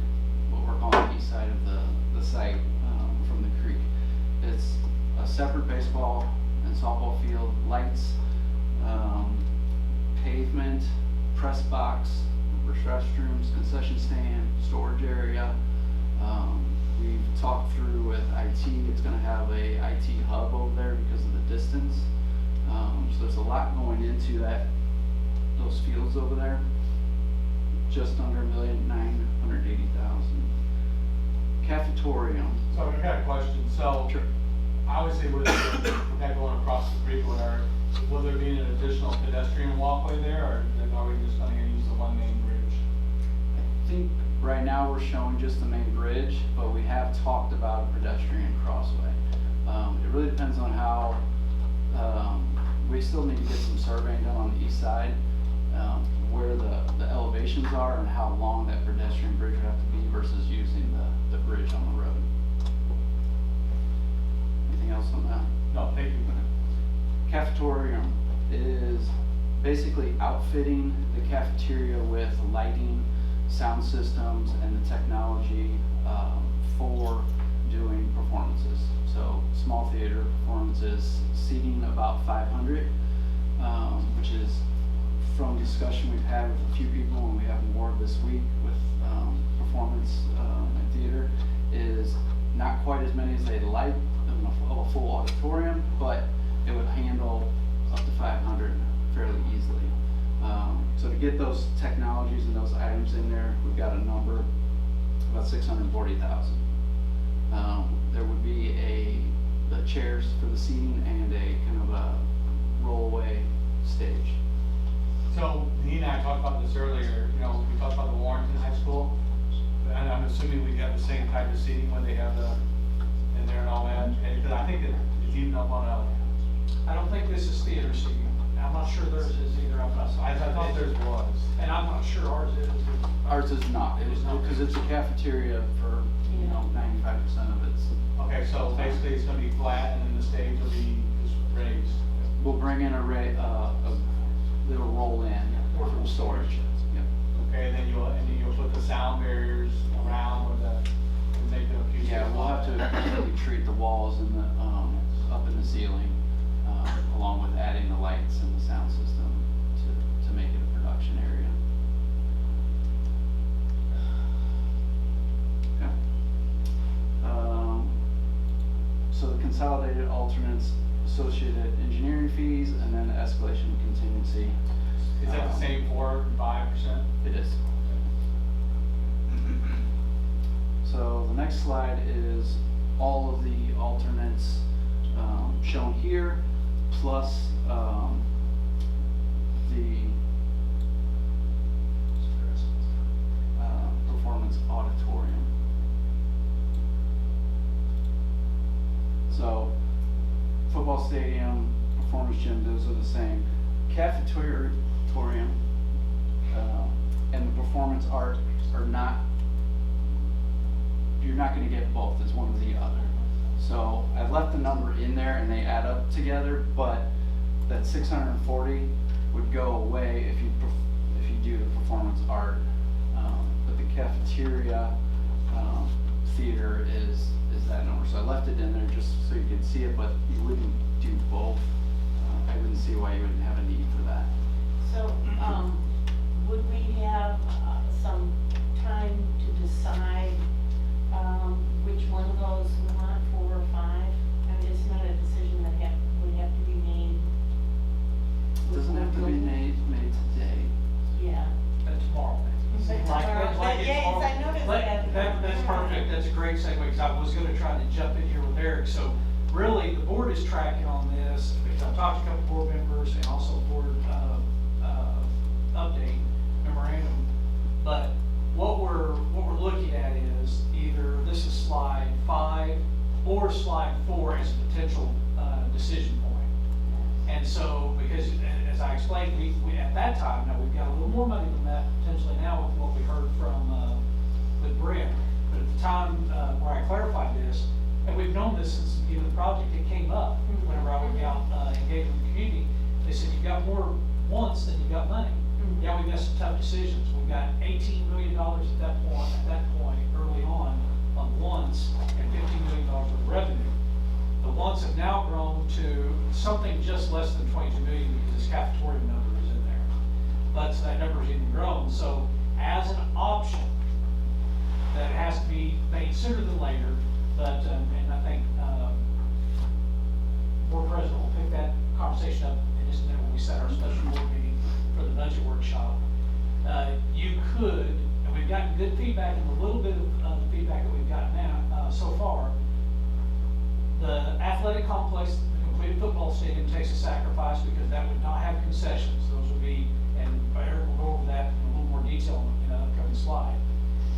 what we're calling the east side of the site from the creek. It's a separate baseball and softball field, lights, pavement, press box, restrooms, concession stand, storage area. We've talked through with IT, it's going to have a IT hub over there because of the distance. So there's a lot going into those fields over there. Just under $1,980,000. Cafetorium. So I've got a question. So Sure. obviously with that going across the creek, will there be an additional pedestrian walkway there, or then are we just going to use the one main bridge? I think right now we're showing just the main bridge, but we have talked about a pedestrian crossway. It really depends on how, we still need to get some surveying done on the east side, where the elevations are and how long that pedestrian bridge would have to be versus using the bridge on the road. Anything else on that? No, thank you. Cafetorium is basically outfitting the cafeteria with lighting, sound systems, and the technology for doing performances. So small theater performances, seating about 500, which is from discussion we've had with a few people, and we have more this week with performance and theater, is not quite as many as they'd like of a full auditorium, but it would handle up to 500 fairly easily. So to get those technologies and those items in there, we've got a number about 640,000. There would be the chairs for the seating and a kind of a rollaway stage. So he and I talked about this earlier. You know, we talked about the Warrenton High School, and I'm assuming we have the same type of seating when they have the in there and all that, and 'cause I think it's even up on I don't think this is theater seating. I'm not sure theirs is either. I thought theirs was. And I'm not sure ours is. Ours is not, because it's a cafeteria for, 95% of its. Okay, so basically it's gonna be flat and then the stage will be just raised. We'll bring in it'll roll in from storage. Yep. Okay, and then you'll put the sound barriers around with to make them acoustic. Yeah, we'll have to completely treat the walls and the, up in the ceiling, along with adding the lights and the sound system to make it a production area. Okay. So the consolidated alternates, associated engineering fees, and then the escalation contingency. Is that the same 4 and 5%? It is. So the next slide is all of the alternates shown here, plus the performance auditorium. So football stadium, performance gym, those are the same. Cafeteria, and the performance art are not, you're not gonna get both, it's one or the other. So I left the number in there and they add up together, but that 640 would go away if you do the performance art. But the cafeteria, theater is that number. So I left it in there just so you could see it, but you wouldn't do both. I wouldn't see why you wouldn't have a need for that. So, would we have some time to decide, which one of those we want, 4 or 5? I mean, it's not a decision that would have to be made. It doesn't have to be made today. Yeah. That's tomorrow. I noticed that. That's perfect, that's a great segue, because I was gonna try to jump in here with Eric. So really, the board is tracking on this, because I've talked to a couple board members and also board, update memorandum. But what we're looking at is either this is slide 5 or slide 4 as a potential, decision point. And so, because as I explained, we at that time, now we've got a little more money than that potentially now with what we heard from, with Brent. But at the time, where I clarified this, and we've known this since the beginning of the project, it came up whenever I would be out, engaging with the community. They said, you've got more wants than you've got money. Yeah, we've got some tough decisions. We've got $18 million at that point, early on wants, and $15 million of revenue. The wants have now grown to something just less than 22 million because this cafeteria number is in there. But that number's even grown. So as an option, that has to be made sooner than later, but, and I think, board president will pick that conversation up in just a minute when we set our special board meeting for the budget workshop. You could, and we've gotten good feedback, and a little bit of the feedback that we've gotten now, so far. The athletic complex, the completed football stadium takes a sacrifice because that would not have concessions. Those would be, and Eric will go over that in a little more detail in an upcoming slide.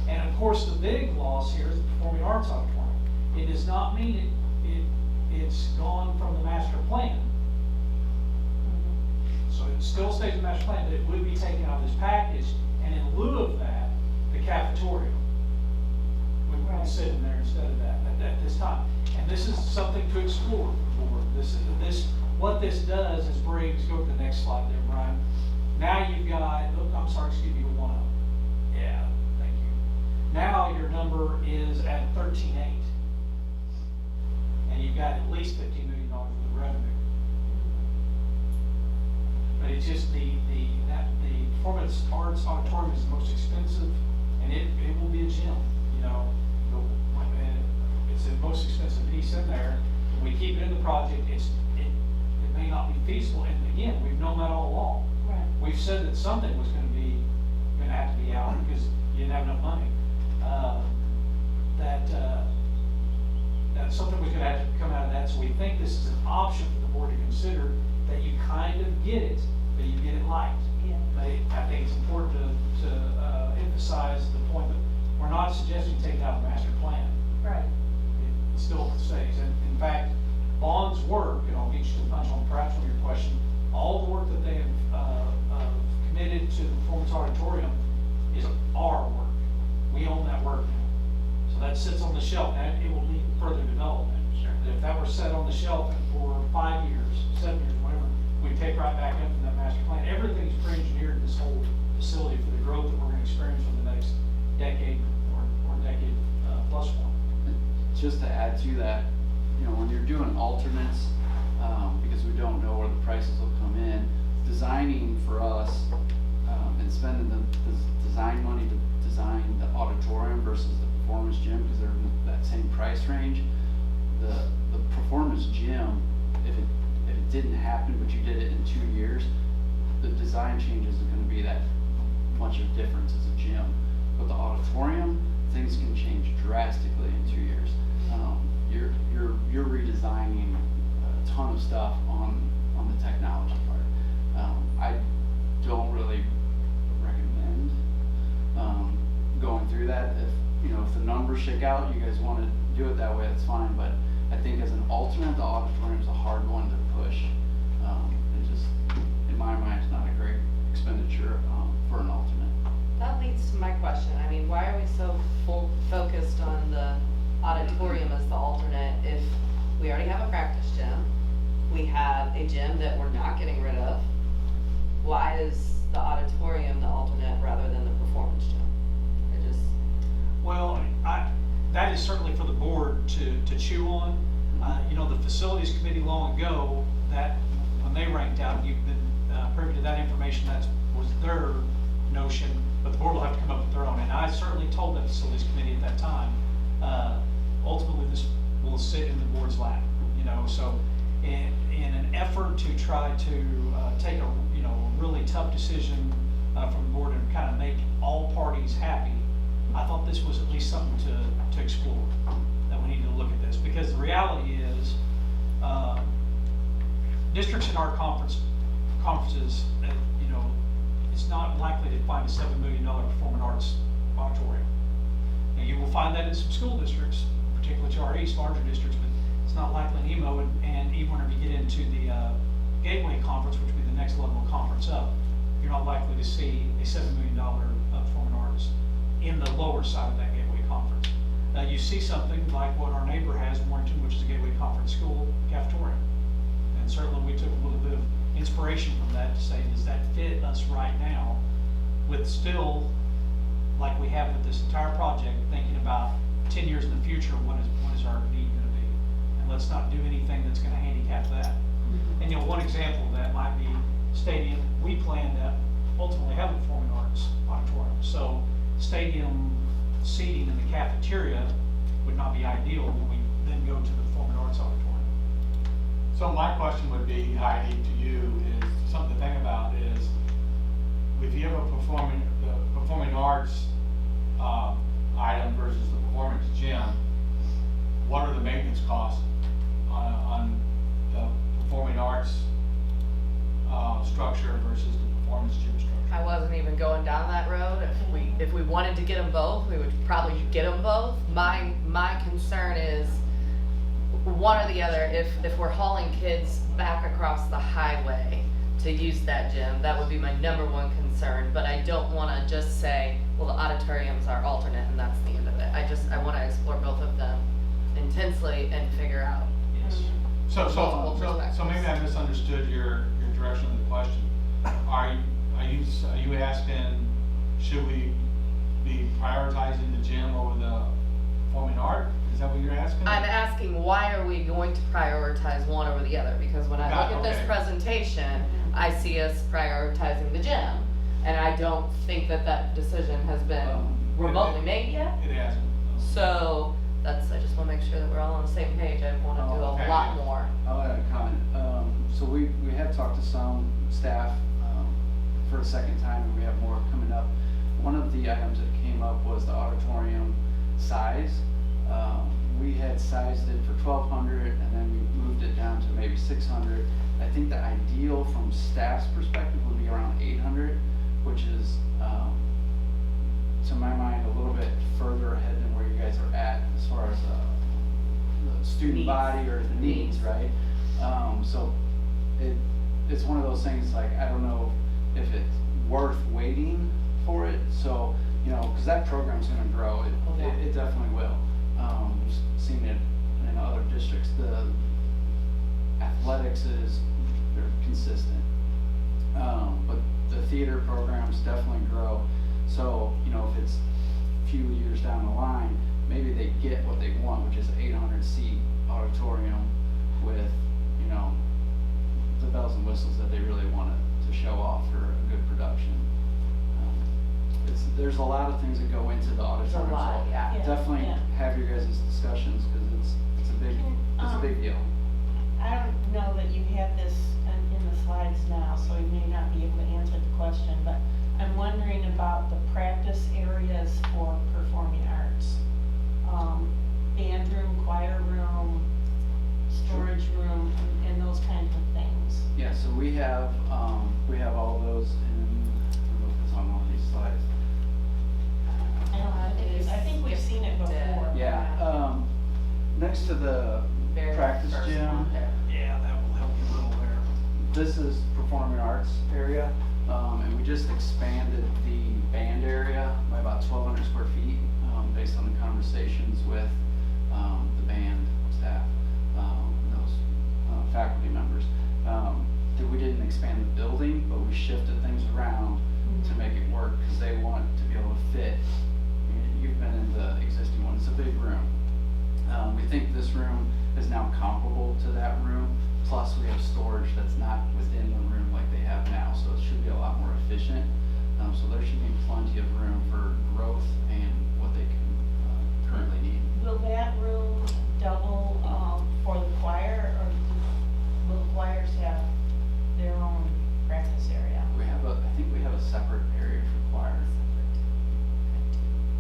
And of course, the big loss here is the Performing Arts Auditorium. It does not mean it's gone from the master plan. So it still stays in the master plan, but it would be taken out of this package, and in lieu of that, the cafeteria would be sitting there instead of that at this time. And this is something to explore for the board. What this does is brings, go to the next slide there, Brian. Now you've got, I'm sorry, excuse me, one up. Yeah, thank you. Now your number is at 13.8. And you've got at least $15 million worth of revenue. But it's just the Performance Arts Auditorium is the most expensive, and it will be a gym, it's the most expensive piece in there. When we keep it in the project, it may not be feasible, and again, we've known that all along. Right. We've said that something was gonna have to be out because you didn't have enough money. That something was gonna have to come out of that, so we think this is an option for the board to consider, that you kind of get it, but you get it light. Yeah. But I think it's important to emphasize the point that we're not suggesting take it out of the master plan. Right. still stays. And in fact, Bond's work, and I'll get you to punch on perhaps on your question, all the work that they have committed to the Performance Auditorium is our work. We own that work now. So that sits on the shelf, and it will need further development. But if that were set on the shelf for 5 years, 7 years, whatever, we'd take right back up to that master plan. Everything's pre-engineered this whole facility for the growth that we're gonna experience for the next decade or decade plus one. Just to add to that, you know, when you're doing alternates, because we don't know where the prices will come in, designing for us, and spending the design money to design the auditorium versus the performance gym, because they're in that same price range. The performance gym, if it didn't happen, but you did it in 2 years, the design changes are gonna be that much of difference as a gym. But the auditorium, things can change drastically in 2 years. You're redesigning a ton of stuff on the technology part. I don't really recommend going through that. If the numbers shake out, you guys want to do it that way, that's fine. But I think as an alternate, the auditorium is a hard one to push. It just, in my mind, is not a great expenditure for an alternate. That leads to my question. I mean, why are we so focused on the auditorium as the alternate if we already have a practice gym? We have a gym that we're not getting rid of. Why is the auditorium the alternate rather than the performance gym? Well, that is certainly for the board to chew on. The facilities committee long ago, that when they ranked out, you've been privy to that information, that was their notion, but the board will have to come up with their own. And I certainly told that facilities committee at that time, ultimately this will sit in the board's lap, so in an effort to try to take a really tough decision from the board and kind of make all parties happy, I thought this was at least something to explore, that we needed to look at this, because the reality is, districts in our conferences, it's not likely to find a $7 million performing arts auditorium. Now, you will find that in some school districts, particularly to our east, larger districts, but it's not likely in EMO, and even whenever you get into the Gateway Conference, which would be the next level of conference up, you're not likely to see a $7 million performing arts in the lower side of that Gateway Conference. You see something like what our neighbor has in Warrington, which is a Gateway Conference school cafeteria. And certainly we took a little bit of inspiration from that to say, does that fit us right now? With still, like we have with this entire project, thinking about 10 years in the future, what is our need gonna be? And let's not do anything that's gonna handicap that. And one example of that might be stadium. We plan to ultimately have a performing arts auditorium. So stadium seating in the cafeteria would not be ideal when we then go to the performing arts auditorium. So my question would be, Heidi, to you is something to think about is, if you have a performing arts item versus the performance gym, what are the maintenance costs on the performing arts structure versus the performance gym structure? I wasn't even going down that road. If we wanted to get them both, we would probably get them both. My concern is one or the other. If we're hauling kids back across the highway to use that gym, that would be my number one concern. But I don't want to just say, well, the auditorium's our alternate and that's the end of it. I want to explore both of them intensely and figure out. Yes. So maybe I misunderstood your direction of the question. Are you asking, should we be prioritizing the gym over the performing art? Is that what you're asking? I'm asking, why are we going to prioritize one over the other? Because when I look at this presentation, I see us prioritizing the gym. And I don't think that decision has been remotely made yet. It hasn't. So I just want to make sure that we're all on the same page. I want to do a lot more. I'll add a comment. So we have talked to some staff for a second time, and we have more coming up. One of the items that came up was the auditorium size. We had sized it for 1,200, and then we moved it down to maybe 600. I think the ideal from staff's perspective would be around 800, which is, to my mind, a little bit further ahead than where you guys are at as far as the student Needs. body or the needs, right? So it's one of those things, like, I don't know if it's worth waiting for it, so, you know, cause that program's gonna grow, it definitely will. We've seen it in other districts, the athletics they're consistent. But the theater programs definitely grow, so, you know, if it's a few years down the line, maybe they get what they want, which is 800 seat auditorium with, you know, the bells and whistles that they really want to show off for a good production. There's a lot of things that go into the auditorium, There's a lot, so yeah. definitely Yeah. have your guys' discussions, cause it's a big deal. I don't know that you have this in the slides now, so you may not be able to answer the question, but I'm wondering about the practice areas for performing arts. Band room, choir room, storage room, and those kinds of things. Yeah, so we have all those in, I don't know if it's on one of these slides. I don't know, I think we've seen it before. Yeah, next to the Very practice first gym, one there. Yeah, that will help you a little there. this is performing arts area, and we just expanded the band area by about 1,200 square feet, based on the conversations with the band staff, and those faculty members. That we didn't expand the building, but we shifted things around to make it work, because they want to be able to fit. You've been in the existing one, it's a big room. We think this room is now comparable to that room, plus we have storage that's not within the room like they have now, so it should be a lot more efficient. So there should be plenty of room for growth and what they can currently need. Will that room double, for the choir, or will the choirs have their own practice area? I think we have a separate area for choir.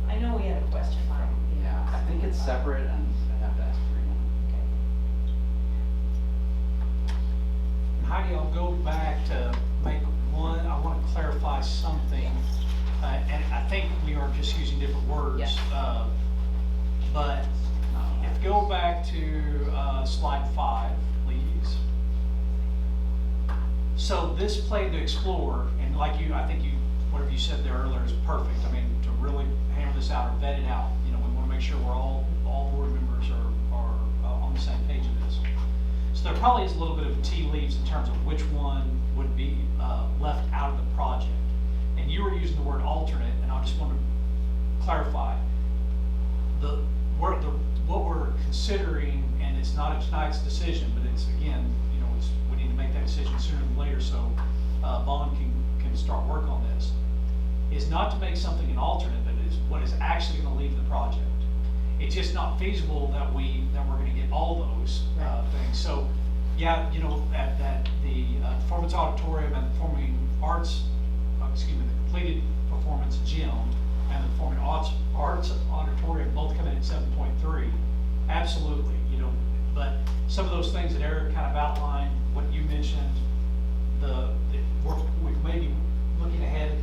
I know we had a question from. Yeah, I think it's separate, and I'd have to ask Karina. Heidi, I'll go back to make one, I want to clarify something, and I think we are just using different words. Yes. But if you go back to slide 5, please. So this play to explore, and like you, I think you, whatever you said there earlier is perfect. I mean, to really hammer this out or vet it out, you know, we want to make sure we're all board members are on the same page of this. So there probably is a little bit of tea leaves in terms of which one would be left out of the project. And you were using the word alternate, and I just want to clarify. What we're considering, and it's not tonight's decision, but it's, again, you know, we need to make that decision sooner than later, so Vaughn can start work on this, is not to make something an alternate, but is what is actually going to leave the project. It's just not feasible that we're going to get all those things. So, yeah, you know, that the performance auditorium and performing arts, the completed performance gym and the performing arts auditorium both come in at 7.3. Absolutely, you know, but some of those things that Eric kind of outlined, what you mentioned, we may be looking ahead,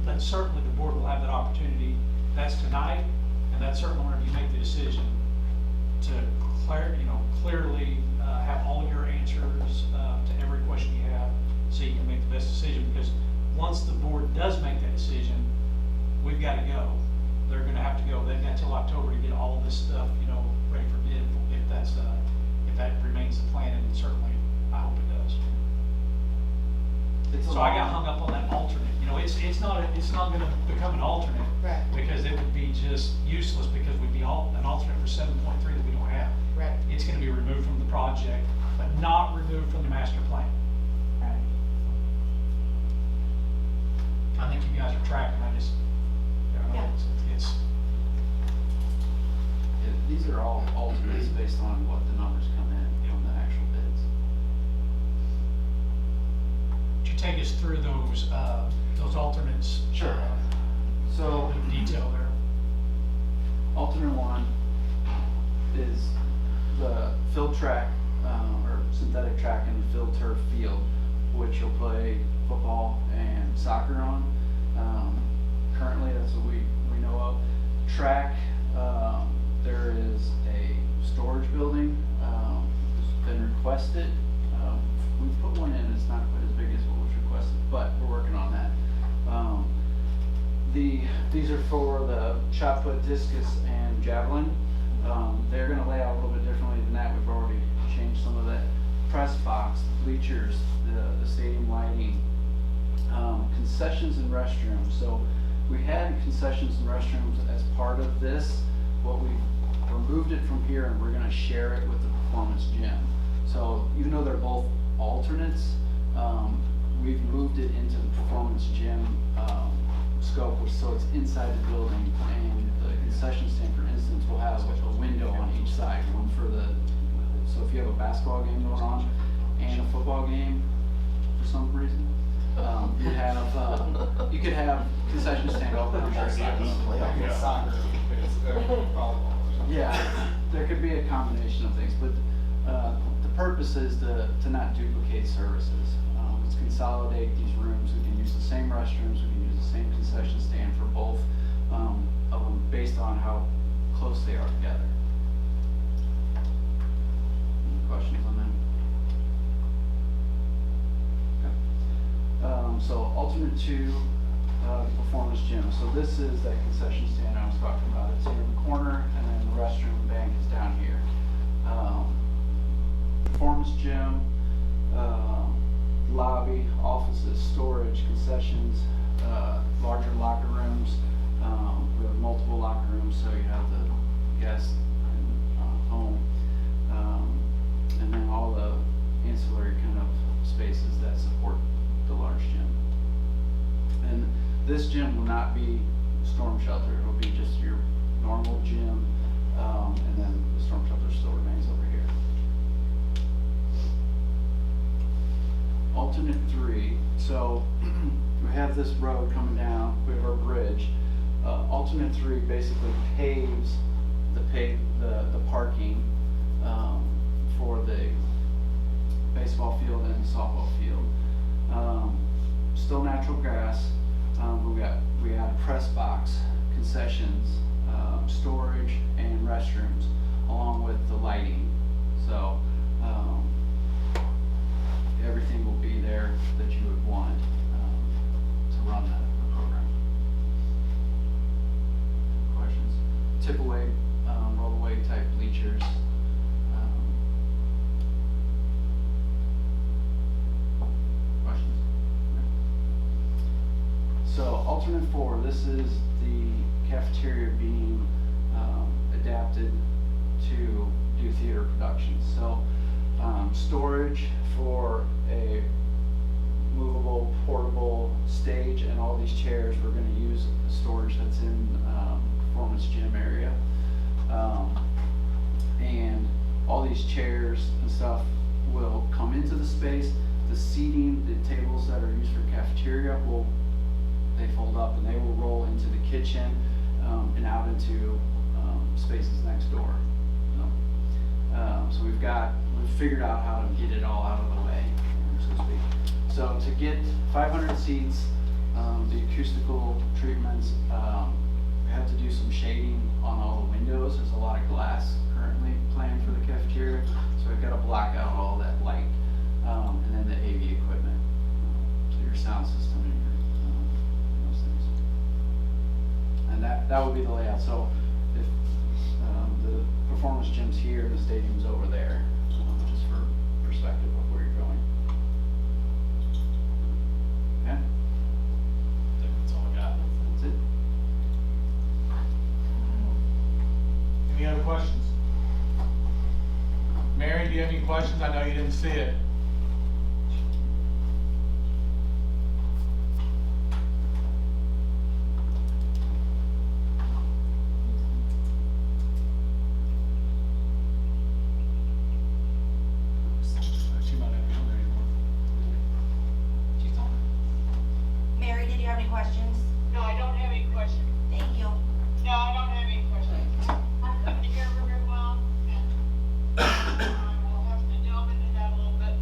but certainly the board will have that opportunity. That's tonight, and that's certainly whenever you make the decision to clearly have all your answers to every question you have, so you can make the best decision. Because once the board does make that decision, we've got to go. They're going to have to go. They've got till October to get all this stuff, you know, ready for bid. If that remains the plan, and certainly I hope it does. So I got hung up on that alternate. You know, it's not going to become an alternate, Right. because it would be just useless, because we'd be an alternate for 7.3 that we don't have. Right. It's going to be removed from the project, but not removed from the master plan. Right. I think you guys are tracking. Yeah. These are all alternates based on what the numbers come in from the actual bids. Could you take us through those alternates? Sure. So, in detail there. alternate one is the field track, or synthetic track in the field turf field, which you'll play football and soccer on. Currently, that's what we know of. Track, there is a storage building been requested. We put one in, it's not quite as big as what was requested, but we're working on that. These are for the shot put, discus, and javelin. They're gonna lay out a little bit differently than that. We've already changed some of that. Press box, bleachers, the stadium lighting, concessions and restrooms. So we had concessions and restrooms as part of this, but we removed it from here and we're gonna share it with the performance gym. So even though they're both alternates, we've moved it into the performance gym scope, so it's inside the building, and the concession stand, for instance, will have a window on each side, one for the, so if you have a basketball game going on and a football game, for some reason, you could have concession stand open on both sides. Yeah, there could be a combination of things, but the purpose is to not duplicate services. Let's consolidate these rooms. We can use the same restrooms, we can use the same concession stand for both of them based on how close they are together. Any questions on that? Okay. So alternate 2, performance gym. So this is that concession stand I was talking about. It's here in the corner, and then the restroom bank is down here. Performance gym, lobby, offices, storage, concessions, larger locker rooms. We have multiple locker rooms, so you have the guest and home, and then all the ancillary kind of spaces that support the large gym. And this gym will not be storm shelter. It will be just your normal gym, and then the storm shelter still remains over here. Alternate 3, so we have this road coming down, we have our bridge. Alternate 3 basically paves the parking for the baseball field and the softball field. Still natural grass. We add a press box, concessions, storage, and restrooms, along with the lighting. So everything will be there that you would want to run the program. Questions? Tip away, roll away type bleachers. Questions? So alternate 4, this is the cafeteria being adapted to do theater productions. So storage for a movable, portable stage, and all these chairs, we're going to use the storage that's in the performance gym area. And all these chairs and stuff will come into the space. The seating, the tables that are used for cafeteria, they fold up and they will roll into the kitchen and out into spaces next door. So we've figured out how to get it all out of the way, so to speak. So to get 500 seats, the acoustical treatments, we have to do some shading on all the windows. There's a lot of glass currently planned for the cafeteria, so we've got to block out all that light, and then the AV equipment, so your sound system and those things. And that would be the layout. So if the performance gym's here, the stadium's over there, just for perspective of where you're going. Okay? I think that's all I got. That's it. Any other questions? Mary, do you have any questions? I know you didn't see it. She might not be on there anymore. She's on. Mary, did you have any questions? No, I don't have any questions. Thank you. No, I don't have any questions. I couldn't hear very well, and I will have to delve into that a little bit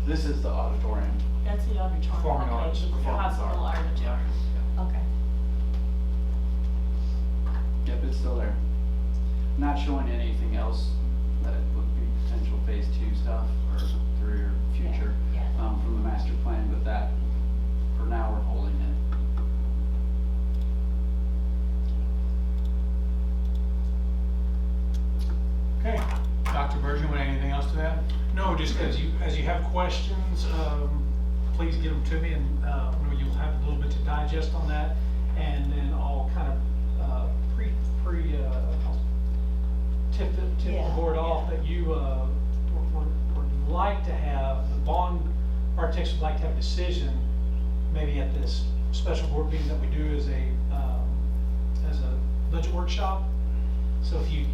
This is the auditorium. That's the auditorium. Performing Okay, arts, the performance hospital art. auditorium. Okay. Yep, it's still there. Not showing anything else that would be potential phase 2 stuff or 3 or future Yeah, yeah. from the master plan, but that, for now, we're holding it. Okay, Dr. Bergeron, want anything else to that? No, just as you have questions, please get them to me, and you'll have a little bit to digest on that, and then I'll kind of tip the Yeah, board off that you would like to have, the bond architects would like to have a decision, maybe at this special board meeting that we do as a budget workshop. So if you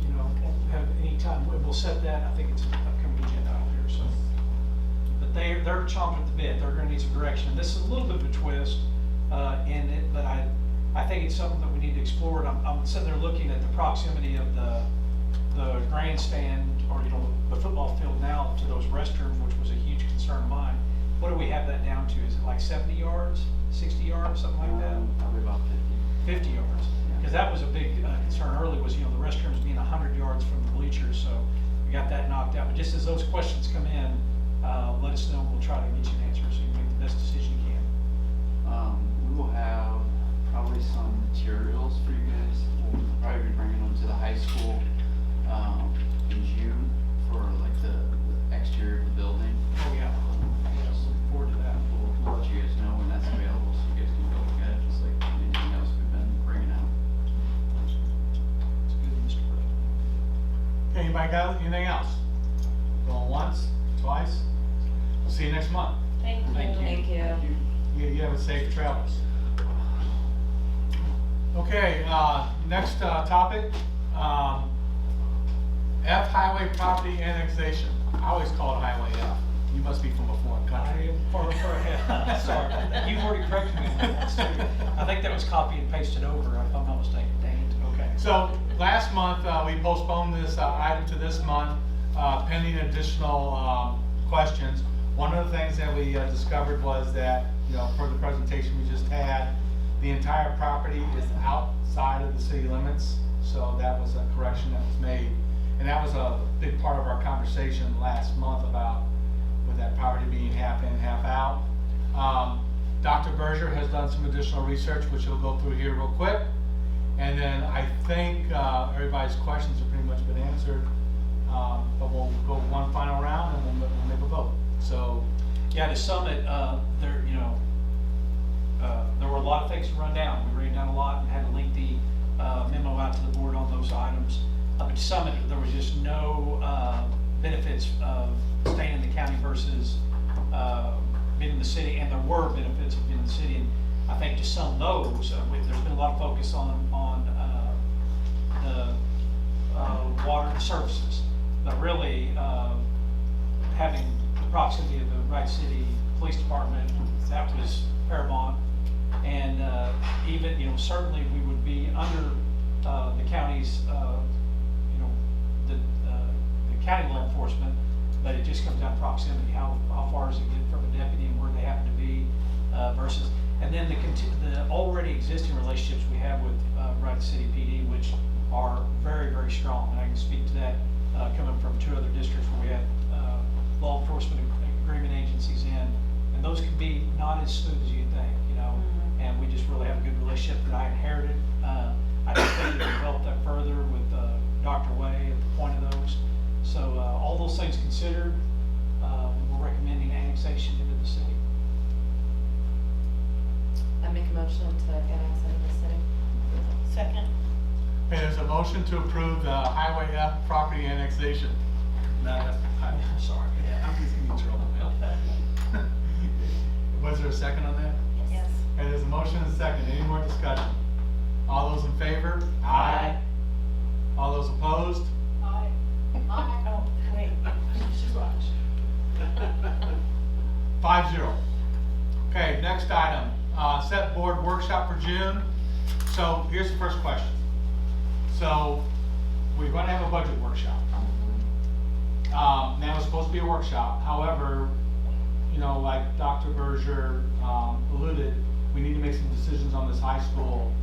have any time, we'll set that. I think it's an upcoming agenda out here. So, but they're chomping at the bit. They're going to need some direction. This is a little bit of a twist in it, but I think it's something that we need to explore. And I'm sitting there looking at the proximity of the grandstand, or the football field now, to those restrooms, which was a huge concern of mine. What do we have that down to? Is it like 70 yards, 60 yards, something like that? Probably about 50. 50 yards. Because that was a big concern early, was, the restrooms being 100 yards from the bleachers, so we got that knocked out. But just as those questions come in, let us know, and we'll try to get you an answer so you can make the best decision you can. We will have probably some materials for you guys. We'll probably be bringing them to the high school in June for like the exterior of the building. Oh, yeah. Yes, look forward to that. We'll let you guys know when that's available, so you guys can go look at it, just like anything else we've been bringing out. It's good, Mr. President. Okay, anybody got anything else? Going once, twice? We'll see you next month. Thank you. Thank you. You have a safe travels. Okay, next topic, F highway property annexation. I always call it Highway F. You must be from a foreign I country. am far ahead. Sorry. You've already corrected me on that. That's true. I think that was copy and pasted over, if I'm not mistaken. Dang it. Okay. So last month, we postponed this item to this month, pending additional questions. One of the things that we discovered was that, for the presentation we just had, the entire property is outside of the city limits. So that was a correction that was made. And that was a big part of our conversation last month about with that property being half in, half out. Dr. Berger has done some additional research, which he'll go through here real quick. And then I think everybody's questions have pretty much been answered. But we'll go one final round and then we'll make a vote. So, Yeah, to sum it, there were a lot of things to run down. We ran down a lot and had a lengthy memo out to the board on those items. But to sum it, there was just no benefits of staying in the county versus being in the city, and there were benefits of being in the city. And I think to sum those, there's been a lot of focus on the water services, but really having the proximity of the Wright City Police Department, that was paramount. And even, certainly we would be under the county's, the county law enforcement, but it just comes down to proximity. How far does it get from a deputy and where they happen to be versus, and then the already existing relationships we have with Wright City PD, which are very, very strong. And I can speak to that coming from 2 other districts where we had law enforcement agreement agencies in, and those can be not as smooth as you think, and we just really have a good relationship that I inherited. I continue to develop that further with Dr. Way at the point of those. So all those things considered, we're recommending annexation into the city. I make a motion to annex into the city. Second. okay, there's a motion to approve the Highway F property annexation. I'm sorry, I'm just getting in trouble now. Was there a second on that? Yes. Okay, there's a motion and a second. Any more discussion? All those in favor? Aye. All those opposed? Aye. Aye. Oh, wait. 5-0. Okay, next item, set board workshop for June. So here's the first question. So we're going to have a budget workshop. Now it's supposed to be a workshop. However, you know, like Dr. Berger alluded, we need to make some decisions on this high school.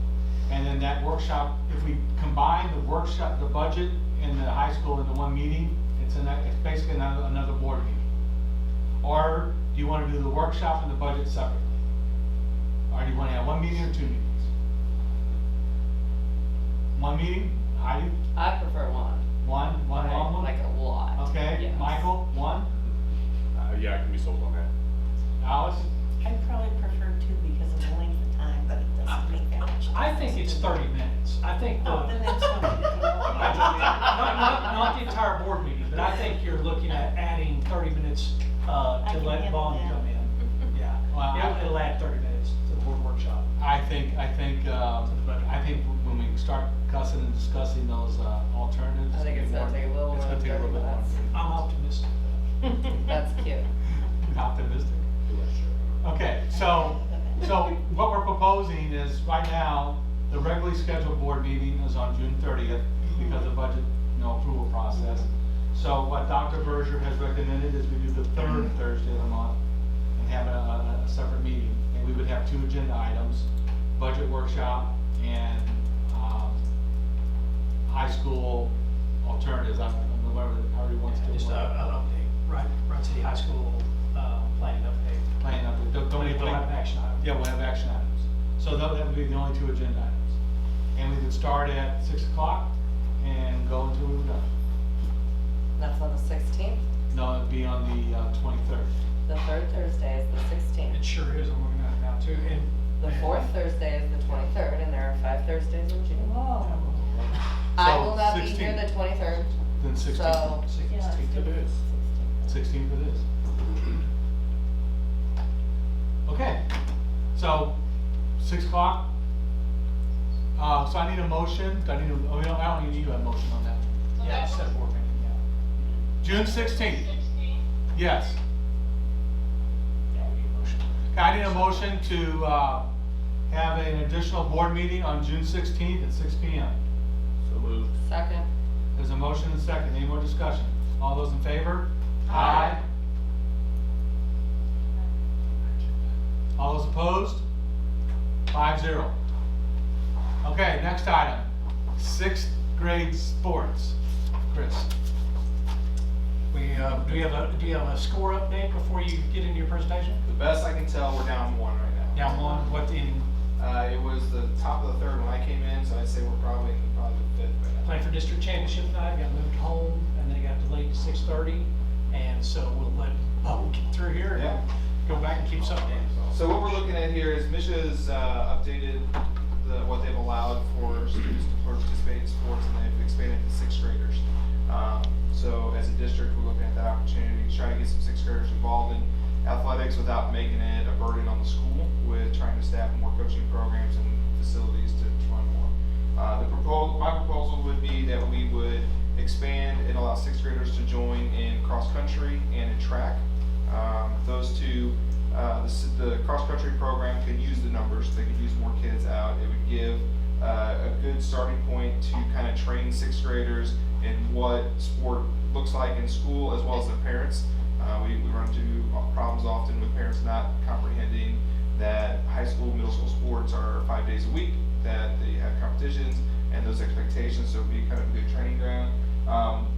And then that workshop, if we combine the workshop, the budget and the high school into one meeting, it's basically another board meeting. Or do you want to do the workshop and the budget separately? Or do you want to have one meeting or two meetings? One meeting, Heidi? I prefer one. One long one? Like a lot. Okay, Yes. Michael, one? Yeah, I can be sold on that. Alice? I probably prefer two because of the length of time, but it doesn't make that much. I think it's 30 minutes. I think Oh, then that's not a big deal. not the entire board meeting, but I think you're looking at adding 30 minutes I to can let handle Vaughn that. come in. Yeah, Well, it'll add 30 minutes to the board workshop. I think when we start discussing and discussing those alternatives. I think it's gonna take a little It's more gonna than take a 30 little bit minutes. I'm optimistic. That's cute. Optimistic. Okay, so what we're proposing is right now, the regularly scheduled board meeting is on June 30th because of budget, approval process. So what Dr. Berger has recommended is we do the third Thursday of the month and have a separate meeting. And we would have two agenda items, budget workshop and high school alternatives, however he wants to. Just an update, right City High School planning update. Planning update. Don't we We'll have an action item. Yeah, we'll have action items. So that would be the only two agenda items. And we would start at 6 o'clock and go until we were done. That's on the 16th. No, it'd be on the 23rd. The third Thursday is the 16th. It sure is, I'm looking at it now too. And The fourth Thursday is the 23rd, and there are 5 Thursdays in June. I So will not be 16th. here the 23rd. Then 16th. So, 16th it is. 16th it is. Okay, so 6 o'clock. So I need a motion. I don't even need a motion on that. Yeah, set a board meeting, yeah. June 16th. 16. Yes. Yeah, we need a motion. Okay, I need a motion to have an additional board meeting on June 16th at 6 p.m. So moved. second. There's a motion and a second. Any more discussion? All those in favor? Aye. All those opposed? 5-0. Okay, next item. 6th grade sports. Chris. Do you have a score update before you get into your presentation? The best I can tell, we're down 1 right now. Down one, what inning? It was the top of the third when I came in, so I'd say we're probably the fifth right now. Playing for district championship tonight, got moved home, and they got delayed to 6:30, and so we'll let Bo get through here and Yeah. go back and keep us updated. So what we're looking at here is Misha's updated what they've allowed for students to participate in sports, and they've expanded to 6th graders. So as a district, we're looking at that opportunity to try to get some 6th graders involved in athletics without making it a burden on the school, with trying to staff more coaching programs and facilities to run more. My proposal would be that we would expand and allow 6th graders to join in cross country and in track. Those two, the cross country program could use the numbers, they could use more kids out. It would give a good starting point to kind of train 6th graders in what sport looks like in school, as well as their parents. We run into problems often with parents not comprehending that high school, middle school sports are 5 days a week, that they have competitions and those expectations, so it'd be kind of a good training ground.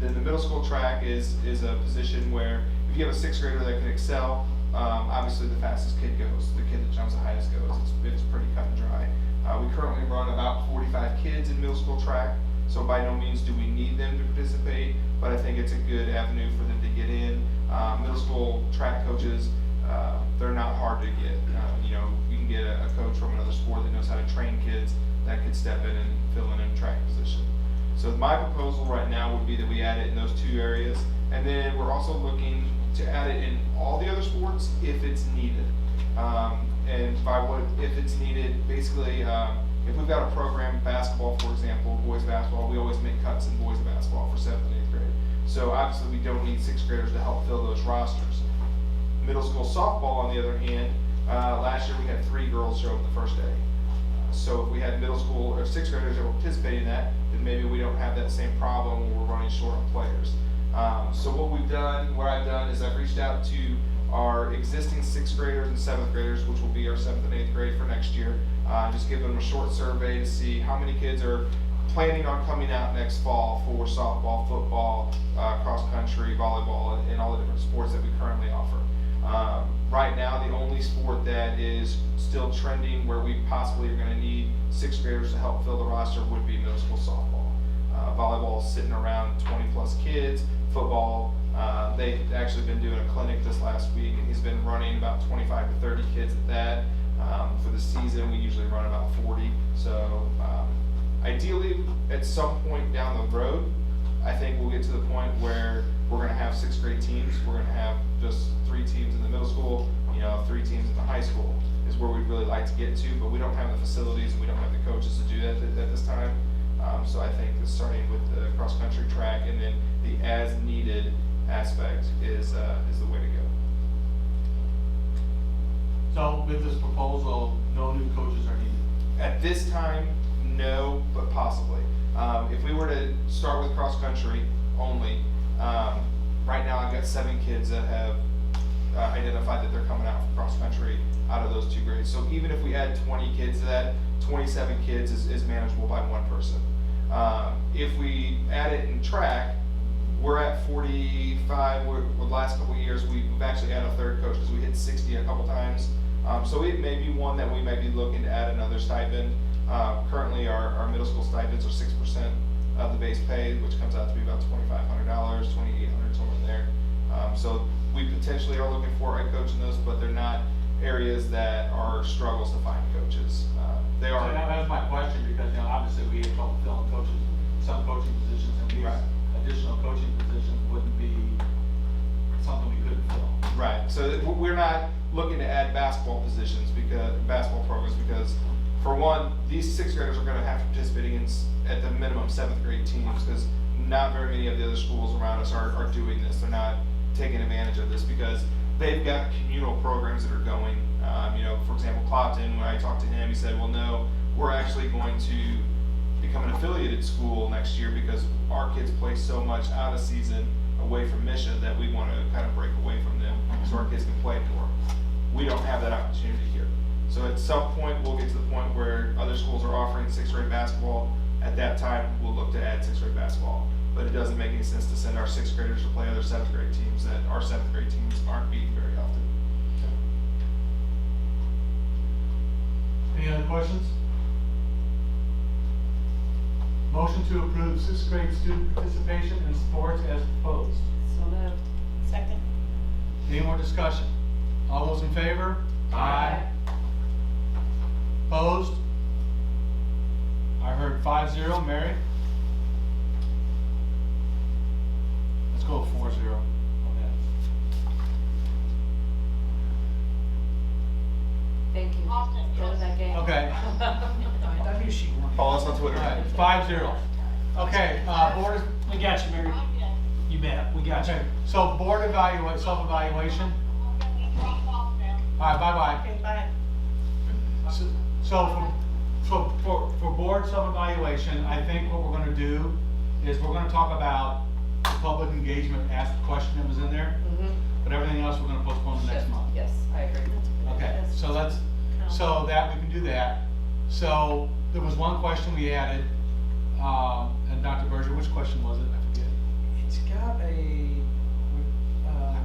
Then the middle school track is a position where if you have a 6th grader that can excel, obviously the fastest kid goes, the kid that jumps the highest goes. It's pretty cut and dry. We currently run about 45 kids in middle school track, so by no means do we need them to participate, but I think it's a good avenue for them to get in. Middle school track coaches, they're not hard to get. You can get a coach from another sport that knows how to train kids that could step in and fill in a track position. So my proposal right now would be that we add it in those 2 areas, and then we're also looking to add it in all the other sports if it's needed. And by what if it's needed, basically, if we've got a program, basketball for example, boys basketball, we always make cuts in boys basketball for 7th and 8th grade. So obviously we don't need 6th graders to help fill those rosters. Middle school softball, on the other hand, last year we had 3 girls show up the first day. So if we had middle school or 6th graders that were participating in that, then maybe we don't have that same problem when we're running short on players. So what I've done is I've reached out to our existing sixth graders and seventh graders, which will be our seventh and eighth grade for next year. Just give them a short survey to see how many kids are planning on coming out next fall for softball, football, cross country, volleyball, and all the different sports that we currently offer. Right now, the only sport that is still trending where we possibly are going to need sixth graders to help fill the roster would be middle school softball. Volleyball is sitting around 20 plus kids. Football, they've actually been doing a clinic this last week, and he's been running about 25 to 30 kids at that. For the season, we usually run about 40. So ideally, at some point down the road, I think we'll get to the point where we're going to have sixth grade teams. We're going to have just 3 teams in the middle school, 3 teams in the high school is where we'd really like to get to, but we don't have the facilities and we don't have the coaches to do that at this time. So I think that starting with the cross country track and then the as needed aspect is the way to go. So with this proposal, no new coaches are needed? At this time, no, but possibly. If we were to start with cross country only, right now I've got 7 kids that have identified that they're coming out for cross country out of those 2 grades. So even if we add 20 kids to that, 27 kids is manageable by 1 person. If we add it in track, we're at 45. The last couple of years, we've actually added a 3rd coach because we hit 60 a couple times. So it may be one that we may be looking to add another stipend. Currently, our middle school stipends are 6% of the base pay, which comes out to be about $2,500, $2,800, somewhere in there. So we potentially are looking for a coach in those, but they're not areas that are struggles to find coaches. They are. So that was my question, because obviously we have trouble filling coaches, some coaching positions, and these additional coaching positions wouldn't be something we couldn't fill. Right. So we're not looking to add basketball positions basketball programs because, for one, these 6th graders are going to have to participate against at the minimum 7th grade teams because not very many of the other schools around us are doing this. They're not taking advantage of this because they've got communal programs that are going. For example, Clopton, when I talked to him, he said, well, no, we're actually going to become an affiliated school next year because our kids play so much out of season away from Misha that we want to kind of break away from them so our kids can play more. We don't have that opportunity here. So at some point, we'll get to the point where other schools are offering 6th grade basketball. At that time, we'll look to add 6th grade basketball. But it doesn't make any sense to send our 6th graders to play other 7th grade teams that our 7th grade teams aren't beating very often. Any other questions? Motion to approve 6th grade student participation in sports as proposed. So moved. Second. Any more discussion? All those in favor? Aye. Opposed? I heard 5-0. Mary? Let's go 4-0 on that. Thank you. Austin, Go to that game. Okay. I knew she won. Follow us on All Twitter. right, 5-0. Okay, board of, We got you, Mary. I'm good. You bet, we got you. okay, so board self-evaluation. I'm gonna be dropped off now. All right, bye-bye. Okay, bye. So for board self-evaluation, I think what we're gonna do is we're gonna talk about the public engagement asked question that was in there, but everything else we're gonna postpone to next month. Yes, I agree. Okay, so that we can do that. So there was one question we added, and Dr. Berger, which question was it? I forget. It's got I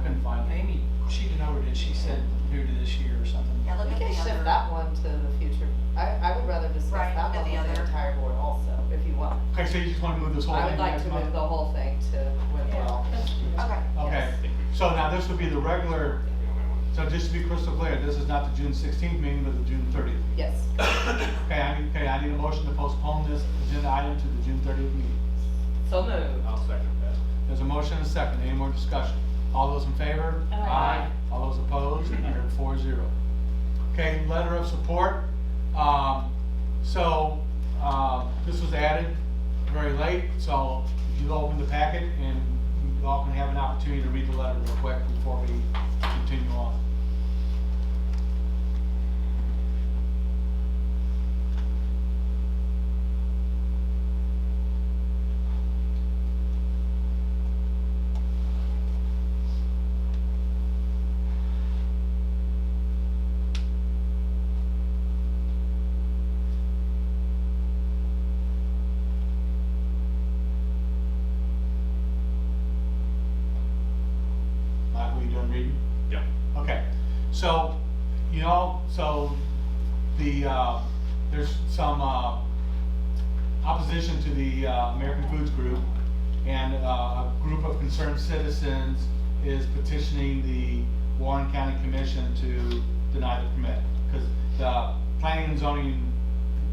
couldn't find it. Amy, she denoted it, she said new to this year or something. Yeah, look We at can the shift other. that one to the future. I would rather discuss Right, that look at one the with the other. entire board also, if you want. Okay, so you just wanna move this whole thing I would like next to month? move the whole thing to Winwell. Okay. Okay, so now this would be the regular, so just to be crystal clear, this is not the June 16th meeting, but the June 30th. Yes. Okay, I need a motion to postpone this agenda item to the June 30th meeting. So moved. I'll second that. There's a motion and a second, any more discussion? All those in favor? Aye. All those opposed? I heard 4-0. Okay, letter of support. This was added very late, so if you open the packet and you all can have an opportunity to read the letter real quick before we continue on. So, you know, so there's some opposition to the American Foods Group, and a group of concerned citizens is petitioning the Warren County Commission to deny the permit, because the planning and zoning,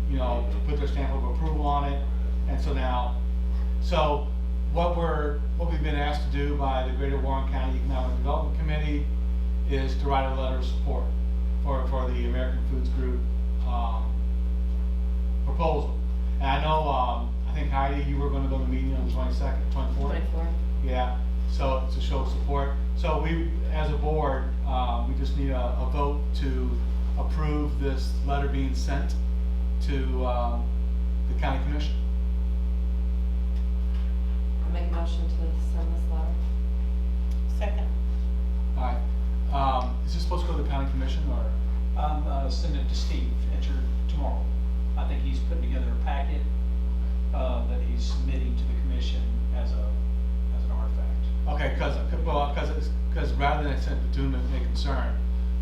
you know, put their stamp of approval on it, and so now, so what we've been asked to do by the Greater Warren County Economic Development Committee is to write a letter of support for the American Foods Group proposal. And I know, I think Heidi, you were gonna go to the meeting on the 22nd, 24th? 24. Yeah, so it's a show of support. So we, as a board, we just need a vote to approve this letter being sent to the county commission. I make a motion to send this letter. Second. All right, is this supposed to go to the county commission, or? Send it to Steve tomorrow. I think he's putting together a packet, that he's submitting to the commission as an artifact. Okay, because rather than send it to whom it may concern,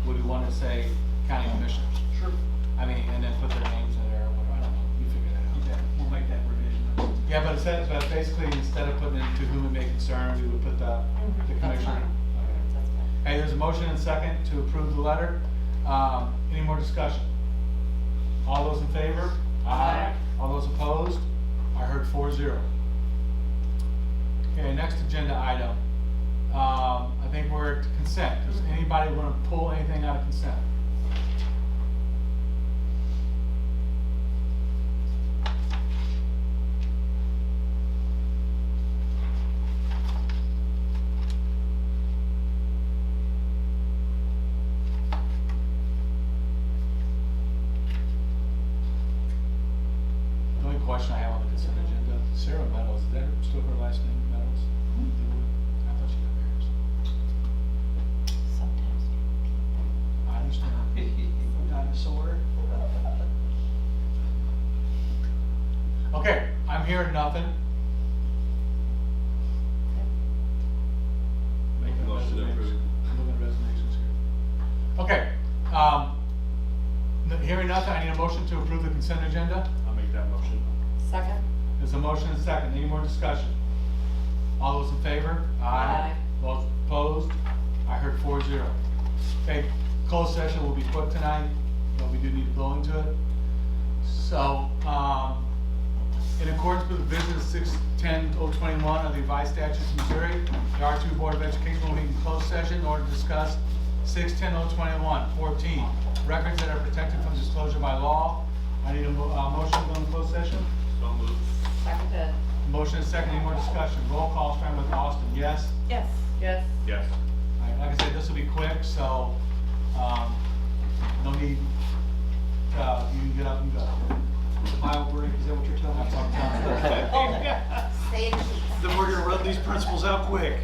would we want to say county commissioners? Sure. I mean, and then put their names in there, or whatever, I don't know, you figure that out. Yeah, we'll make that revision. Yeah, but it says, but basically, instead of putting it to whom it may concern, we would put the That's commissioner. fine. That's fine. Hey, there's a motion and second to approve the letter. Any more discussion? All those in favor? Aye. All those opposed? I heard 4-0. Okay, next agenda item. I think we're at consent. Does anybody want to pull anything out of consent? The only question I have on the consent agenda, Sarah Meadows, is that still her last name, Meadows? I thought she got married. Sometimes. I understand. Dinosaur. Okay, I'm hearing nothing. Making Motion to resignations. I'm looking at resignations here. Okay, hearing nothing, I need a motion to approve the consent agenda. I'll make that motion. Second? There's a motion and a second. Any more discussion? All those in favor? Aye. Those opposed? I heard 4-0. Okay, closed session will be quick tonight, but we do need to go into it. So, in accordance with the business 610-021 of the revised statutes of Missouri, the R2 Board of Education will meet in closed session in order to discuss 610-021-14, records that are protected from disclosure by law. I need a motion to go into closed session. So moved. Seconded. Motion is second, any more discussion? Roll call, starting with Austin, yes? Yes. Yes. Yes. All right, like I said, this will be quick, so, no need, you can get up and go. File break, is that what you're telling me? That's what I'm telling you. Say it, please. Then we're gonna run these principles out quick.